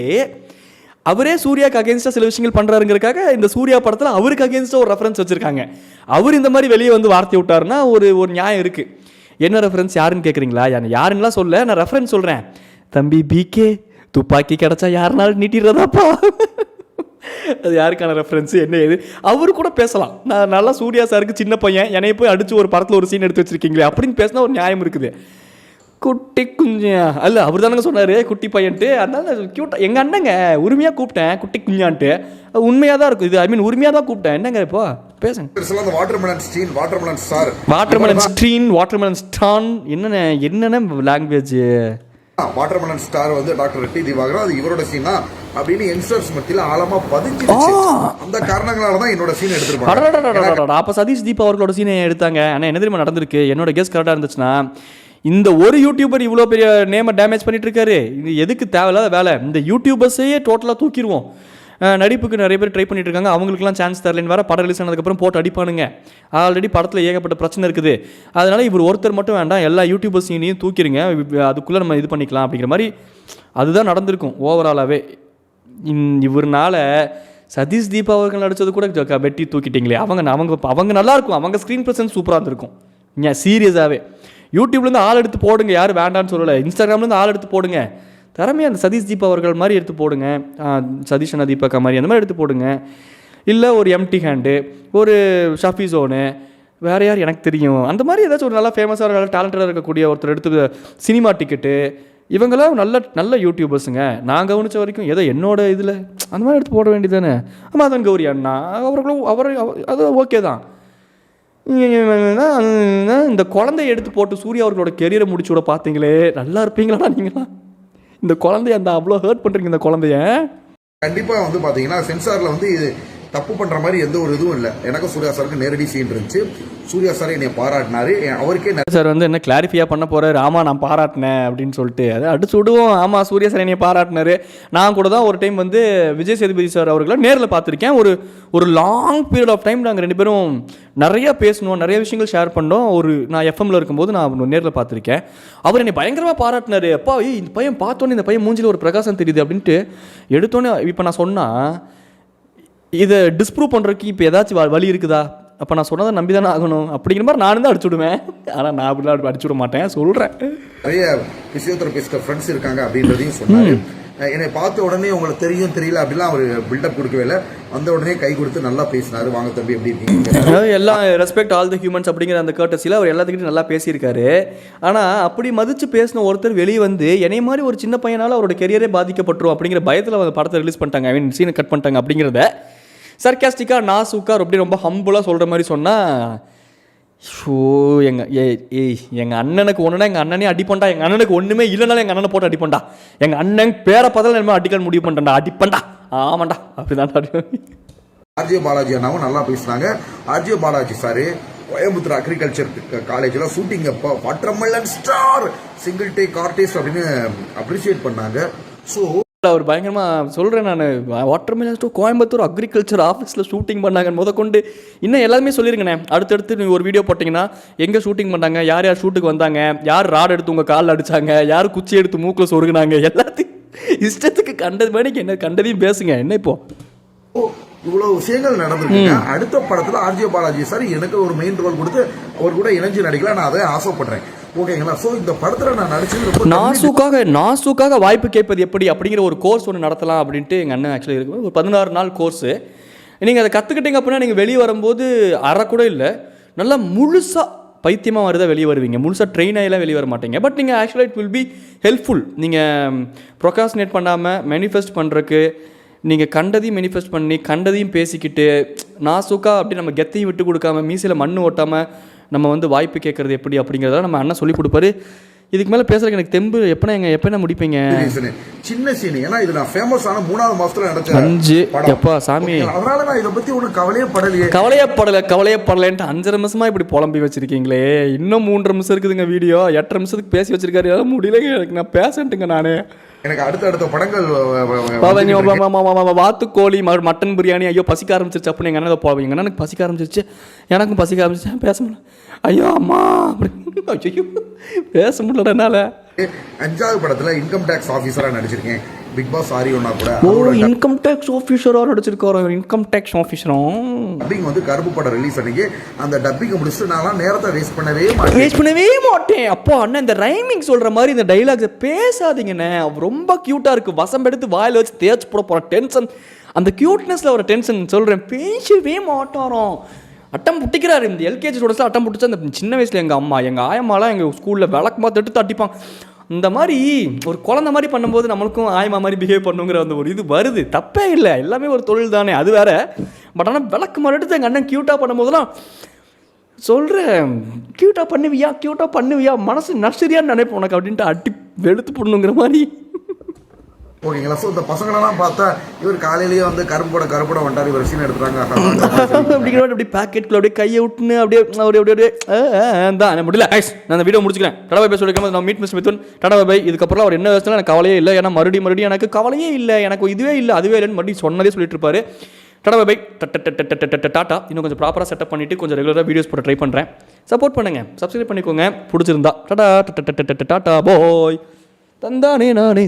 அவரே சூர்யாவுக்கு அகேன்ஸ்டாக சில விஷயங்கள் பண்ணுறாருங்கிறதுக்காக இந்த சூர்யா படத்தில் அவருக்கு அகேன்ஸ்டாக ஒரு ரெஃபரன்ஸ் வச்சுருக்காங்க. அவர் இந்த மாதிரி வெளியே வந்து வார்த்தை விட்டாருன்னா ஒரு நியாயம் இருக்குது. என்ன ரெஃபரன்ஸ் யாருன்னு கேட்குறீங்களா? யாருன்னெலாம் சொல்ல, நான் ரெஃபரன்ஸ் சொல்கிறேன். தம்பி பிகே, துப்பாக்கி கிடச்சா யாருனாலும் நீட்டிடுறதாப்பா. அது யாருக்கான ரெஃபரன்ஸு என்ன ஏது அவர் கூட பேசலாம். நான் நல்லா சூர்யா சாருக்கு சின்ன பையன் என்னைய போய் அடித்து ஒரு படத்தில் ஒரு சீன் எடுத்து வச்சுருக்கீங்களே அப்படின்னு பேசினா ஒரு நியாயம் இருக்குது. குட்டி குஞ்சா அல்ல, அவர் தானங்க சொன்னார் குட்டி பையன்ட்டு. அதனால க்யூட்டாக எங்கள் அண்ணங்க உரிமையாக கூப்பிட்டேன் குட்டி குஞ்சான்ட்டு. உண்மையாக தான் இருக்கும் இது. ஐ மீன் உரிமையாக தான் கூப்பிட்டேன். என்னங்க இப்போ பேசுங்க. வாட்டர்மெலன் ஸ்டான் என்னென்ன லாங்குவேஜ்? வாட்டர்மெலன் ஸ்டார் வந்து டாக்டர் ரெட்டி திவாகரன், அது இவரோட சீனா அப்படின்னு யங்ஸ்டர்ஸ் மத்தியில ஆழமா பதிஞ்சிருச்சு. அந்த காரணங்களால தான் என்னோட சீன் எடுத்துருப்பாங்க. அப்போ சதீஷ் தீபா அவர்களோட சீனை எடுத்தாங்க. ஆனால் என்ன தெரியுமா நடந்திருக்கு? என்னோட கெஸ் கரெக்டாக இருந்துச்சுன்னா, இந்த ஒரு யூடியூபர் இவ்வளோ பெரிய நேமை டேமேஜ் பண்ணிட்டு இருக்காரு. இது எதுக்கு தேவையில்லாத வேலை? இந்த யூடியூபர்ஸையே டோட்டலாக தூக்கிடுவோம். நடிப்புக்கு நிறைய பேர் ட்ரை பண்ணிட்டு இருக்காங்க, அவங்களுக்குலாம் சான்ஸ் தரலன்னு வேறு படம் ரிலீஸ் ஆனதுக்கப்புறம் போட்டு அடிப்பானுங்க. ஆல்ரெடி படத்தில் ஏகப்பட்ட பிரச்சனை இருக்குது, அதனால் இவர் ஒருத்தர் மட்டும் வேண்டாம், எல்லா யூடியூபர்ஸையும் தூக்கிடுங்க, அதுக்குள்ளே நம்ம இது பண்ணிக்கலாம் அப்படிங்கிற மாதிரி அதுதான் நடந்திருக்கும் ஓவராலாகவே. இவர்னால சதீஷ் தீபா அவர்கள் நடித்தது கூட வெட்டி தூக்கிட்டீங்களே. அவங்க நல்லாயிருக்கும், அவங்க ஸ்க்ரீன் ப்ரெசன்ஸ் சூப்பராக இருந்திருக்கும். ஏன் சீரியஸாகவே யூடியூப்லேருந்து ஆள் எடுத்து போடுங்க, யாரும் வேண்டான்னு சொல்லலை. இன்ஸ்டாகிராம்லேருந்து ஆள் எடுத்து போடுங்க, திறமையாக அந்த சதீஷ் தீபா அவர்கள் மாதிரி எடுத்து போடுங்க, சதீஷ் அண்ணா தீபா மாதிரி அந்த மாதிரி எடுத்து போடுங்க. இல்லை ஒரு எம்டி ஹேண்டு, ஒரு ஷஃபி ஜோனு, வேறு யார் எனக்கு தெரியும் அந்த மாதிரி ஏதாச்சும் ஒரு நல்லா ஃபேமஸாக நல்லா டேலண்டடாக இருக்கக்கூடிய ஒருத்தர் எடுத்து சினிமா டிக்கெட்டு, இவங்களாம் நல்ல யூடியூபர்ஸுங்க. நான் கவனித்த வரைக்கும் ஏதோ என்னோட இதில் அந்த மாதிரி எடுத்து போட வேண்டியது தானே. மாதன் கௌரி அண்ணா அவர்களும் அது ஓகே தான். இந்த குழந்தைய எடுத்து போட்டு சூர்யா அவர்களோட கெரியரை முடிச்சு விட பார்த்தீங்களே, நல்லா இருப்பீங்களா நீங்களாம்? இந்த குழந்தைய அந்த அவ்வளோ ஹர்ட் பண்ணுறீங்க இந்த குழந்தைய. கண்டிப்பாக வந்து பார்த்தீங்கன்னா சென்சாரில் வந்து இது தப்பு பண்ணுற மாதிரி எந்த ஒரு இதுவும் இல்லை. எனக்கும் சூர்யா சாருக்கு நேரடி சீன் இருந்துச்சு. சூர்யா சார் என்னை பாராட்டினாரு, அவருக்கே சார் வந்து என்ன கிளாரிஃபையாக பண்ண போகிறார், ஆமாம் நான் பாராட்டினேன் அப்படின்னு சொல்லிட்டு அதை அடிச்சு விடுவோம். ஆமாம் சூர்யா சார் என்னை பாராட்டினார். நான் கூட தான் ஒரு டைம் வந்து விஜய் சேதுபதி சார் அவர்களை நேரில் பார்த்துருக்கேன். ஒரு லாங் பீரியட் ஆஃப் டைம் நாங்கள் 2 பேரும் நிறையா பேசணும், நிறைய விஷயங்கள் ஷேர் பண்ணோம். நான் எஃப்எம்மில் இருக்கும்போது நான் நேரில் பார்த்துருக்கேன். அவர் என்னை பயங்கரமாக பாராட்டினார். அப்பா இந்த பையன் பார்த்தோன்னே இந்த பையன் மூஞ்சில் ஒரு பிரகாசம் தெரியுது அப்படின்ட்டு எடுத்தோன்னே. இப்போ நான் சொன்னால் இதை டிஸ்ப்ரூவ் பண்ணுறதுக்கு இப்போ ஏதாச்சும் வழி இருக்குதா? அப்போ நான் சொன்னதை நம்பி தானே ஆகணும் அப்படிங்கிற மாதிரி நானும் தான் அடிச்சு விடுவேன். ஆனால் நான் அப்படிலாம் அடிச்சு விட மாட்டேன், சொல்கிறேன். நிறைய பிசியோதெரபிஸ்ட் ஃப்ரெண்ட்ஸ் இருக்காங்க அப்படின்றதையும் சொன்னார். என்னை பார்த்த உடனே உங்களுக்கு தெரியும் தெரியல அப்படிலாம் அவர் பில்டப் கொடுக்கவே இல்லை. வந்த உடனே கை கொடுத்து நல்லா பேசினார். வாங்க தம்பி எப்படி இருக்கீங்க, எல்லாம் ரெஸ்பெக்ட் ஆல் த ஹியூமன்ஸ் அப்படிங்கிற அந்த கர்ட்டஸியில் அவர் எல்லாத்துக்கிட்டும் நல்லா பேசியிருக்காரு. ஆனால் அப்படி மதித்து பேசின ஒருத்தர் வெளியே வந்து என்னை மாதிரி ஒரு சின்ன பையனால் அவரோட கெரியரே பாதிக்கப்பட்டுரும் அப்படிங்கிற பயத்தில் அந்த படத்தை ரிலீஸ் பண்ணிட்டாங்க, ஐ மீன் சீனை கட் பண்ணிட்டாங்க அப்படிங்கிறத சர்க்காஸ்டிக்காக நாசூக்காக அப்படி ரொம்ப ஹம்புளாக சொல்கிற மாதிரி சொன்னால், ஷோ எங்கள் அண்ணனுக்கு ஒன்றுனா எங்கள் அண்ணனே அடிப்பண்டா, எங்கள் அண்ணனுக்கு ஒன்றுமே இல்லைனாலும் எங்கள் அண்ணனை போட்டு அடிப்பண்டா, எங்கள் அண்ணன் பேரை பார்த்தாலும் என்ன அடிக்கல் முடிவு பண்ணிட்டா, அடிப்பண்டா ஆமாண்டா அப்படிதான். ஆர்ஜே பாலாஜி அண்ணாவும் நல்லா பேசுனாங்க. RJ Balaji sir Coimbatore agriculture காலேஜில் ஷூட்டிங் அப்போ watermelon star single take artist அப்படின்னு அப்ரிஷியேட் பண்ணாங்க. ஸோ அவர் பயங்கரமாக சொல்கிறேன் நான், வாட்டர்மெலன் ஸ்டார் கோயம்புத்தூர் அக்ரிகல்ச்சர் ஆஃபீஸில் ஷூட்டிங் பண்ணாங்க முதற்கொண்டு இன்னும் எல்லாருமே சொல்லியிருங்கண்ணே. அடுத்தடுத்து நீங்கள் ஒரு வீடியோ போட்டிங்கன்னா எங்கே ஷூட்டிங் பண்ணாங்க, யார் யார் ஷூட்டுக்கு வந்தாங்க, யார் ராட் எடுத்து உங்கள் காலில் அடித்தாங்க, யார் குச்சி எடுத்து மூக்கில் சொருகுனாங்க, எல்லாத்தையும் இஷ்டத்துக்கு கண்டது மாதிரி என்ன கண்டதையும் பேசுங்க. என்ன இப்போ இவ்வளவு விஷயங்கள் நடந்திருக்குங்க. அடுத்த படத்துல ஆர்ஜே பாலாஜி சார் எனக்கு ஒரு மெயின் ரோல் கொடுத்து அவர் கூட இணைஞ்சு நடிக்கலாம், நான் அதை ஆசைப்படுறேன். ஓகேங்களா? ஸோ இந்த படத்தில் நான் நடிச்சது ரொம்ப நாசுக்காக வாய்ப்பு கேட்பது எப்படி அப்படிங்கிற ஒரு கோர்ஸ் ஒன்று நடத்தலாம் அப்படின்ட்டு எங்கள் அண்ணன் ஆக்சுவலி இருக்கு. ஒரு 16 நாள் கோர்ஸு. நீங்கள் அதை கற்றுக்கிட்டீங்க அப்படின்னா நீங்கள் வெளியே வரும்போது அரை கூட இல்லை, நல்லா முழுசாக பைத்தியமாக மாதிரி தான் வெளியே வருவீங்க. முழுசாக ட்ரெயின் ஆகிலாம் வெளியே வர மாட்டீங்க. பட் நீங்கள் ஆக்சுவலாக இட் வில் பி ஹெல்ப்ஃபுல். நீங்கள் ப்ரொகாஸ்டினேட் பண்ணாமல் மேனிஃபெஸ்ட் பண்ணுறக்கு, நீங்கள் கண்டதையும் மேனிஃபெஸ்ட் பண்ணி கண்டதையும் பேசிக்கிட்டு நாசுக்கா அப்படி நம்ம கெத்தையும் விட்டு கொடுக்காம மீசையில் மண் ஓட்டாமல் நம்ம வந்து வாய்ப்பு கேட்குறது எப்படி அப்படிங்கிறத நம்ம அண்ணன் சொல்லி கொடுப்பாரு. இதுக்கு மேலே பேசுறதுக்கு எனக்கு தெம்பு எப்போ முடிப்பீங்க? சின்ன சீன், ஏன்னா இது நான் ஃபேமஸான 3வது மாசத்துல நடந்த 5 எப்பா சாமி, அதனால நான் இதை பற்றி ஒன்றும் கவலையே படலைன்ட்டு 5.5 நிமிஷமா இப்படி புலம்பி வச்சிருக்கீங்களே. இன்னும் 3.5 நிமிஷம் இருக்குதுங்க வீடியோ, 8.5 நிமிஷத்துக்கு பேசி வச்சிருக்காரு. எல்லாம் முடியலங்க எனக்கு, நான் பேசட்டுங்க நானே. எனக்கு அடுத்த படங்கள் வாத்துக்கோழி மட்டன் பிரியாணி, ஐயோ பசிக்க ஆரம்பிச்சிருச்சு அப்படின்னு எங்கள் அண்ணன் போவீங்க. எனக்கு பசிக்க ஆரம்பிச்சிருச்சு, எனக்கும் பசிக்க ஆரம்பிச்சிச்சு, பேச முடியல, ஐயோ அம்மா அப்படி ஐயோ பேச முடியல என்னால. 5வது படத்துல இன்கம் டேக்ஸ் ஆஃபீஸராக நடிச்சிருக்கேன். பிக் பாஸ் ஆரியோனா கூட இன்கம் டேக்ஸ் ஆஃபீஸராக நடிச்சிருக்காரு. இன்கம் டேக்ஸ் ஆஃபீஸரும் டப்பிங் வந்து கருப்பு படம் ரிலீஸ் அன்னைக்கு அந்த டப்பிங்கை முடிச்சுட்டு நான் நேரத்தை வேஸ்ட் பண்ணவே மாட்டேன். அப்போ அண்ணன் இந்த ரைமிங் சொல்கிற மாதிரி இந்த டைலாக்ஸை பேசாதீங்கண்ணே. ரொம்ப க்யூட்டாக இருக்குது, வசம் எடுத்து வாயில் வச்சு தேய்ச்சி போகிற டென்ஷன், அந்த க்யூட்னஸில் ஒரு டென்ஷன் சொல்கிறேன். பேசவே மாட்டாரோம், அட்டம் புட்டிக்கிறாரு. இந்த எல்கேஜி ஸ்டூடெண்ட்ஸில் அட்டம் புட்டிச்சா அந்த சின்ன வயசில் எங்கள் ஆயம்மாலாம் எங்கள் ஸ்கூலில் விளக்கு மாற்ற எடுத்து அடிப்பாங்க. இந்த மாதிரி ஒரு குழந்தை மாதிரி பண்ணும்போது நம்மளுக்கும் ஆயமா மாதிரி பிஹேவ் பண்ணுங்கிற அந்த ஒரு இது வருது, தப்பே இல்லை, எல்லாமே ஒரு தொழில் தானே, அது வேற. பட் ஆனால் விளக்கு மாதிரி எடுத்து எங்கள் அண்ணன் க்யூட்டாக பண்ணும்போதெல்லாம் சொல்கிறேன், க்யூட்டாக பண்ணுவியா மனசு நர்சரியான்னு நினைப்போம் உனக்கு அப்படின்ட்டு அடி வெளுத்து போடணுங்கிற மாதிரி. ஓகேங்களா. ஸோ இந்த பசங்களெல்லாம் பார்த்தா இவர் காலையிலேயே வந்து கருப்போட வந்துட்டார், இவர் சீன் எடுத்துறாங்க அப்படிங்கிற அப்படி பேக்கெட்டுக்குள்ள அப்படியே கையை விட்டுன்னு அப்படியே தான் முடியல. நான் அந்த வீடியோ முடிச்சுக்கிறேன். டாடா பை சொல்லிருக்கேன். நான் meet miss Mithun, tata bye. இதுக்கப்புறம் அவர் என்ன வயசுல எனக்கு கவலையே இல்லை. ஏன்னா மறுபடியும் எனக்கு கவலையே இல்லை, எனக்கு இதுவே இல்லை அதுவே இல்லைன்னு மறுபடியும் சொன்னதே சொல்லிட்டு இருப்பாரு. Tata bye tata. இன்னும் கொஞ்சம் ப்ராப்பராக செட்டப் பண்ணிவிட்டு கொஞ்சம் ரெகுலராக வீடியோஸ் போட ட்ரை பண்ணுறேன். சப்போர்ட் பண்ணுங்கள், சப்ஸ்கிரைப் பண்ணிக்கோங்க பிடிச்சிருந்தா. டாடா டாட்டா பாய். தந்தானே நானே.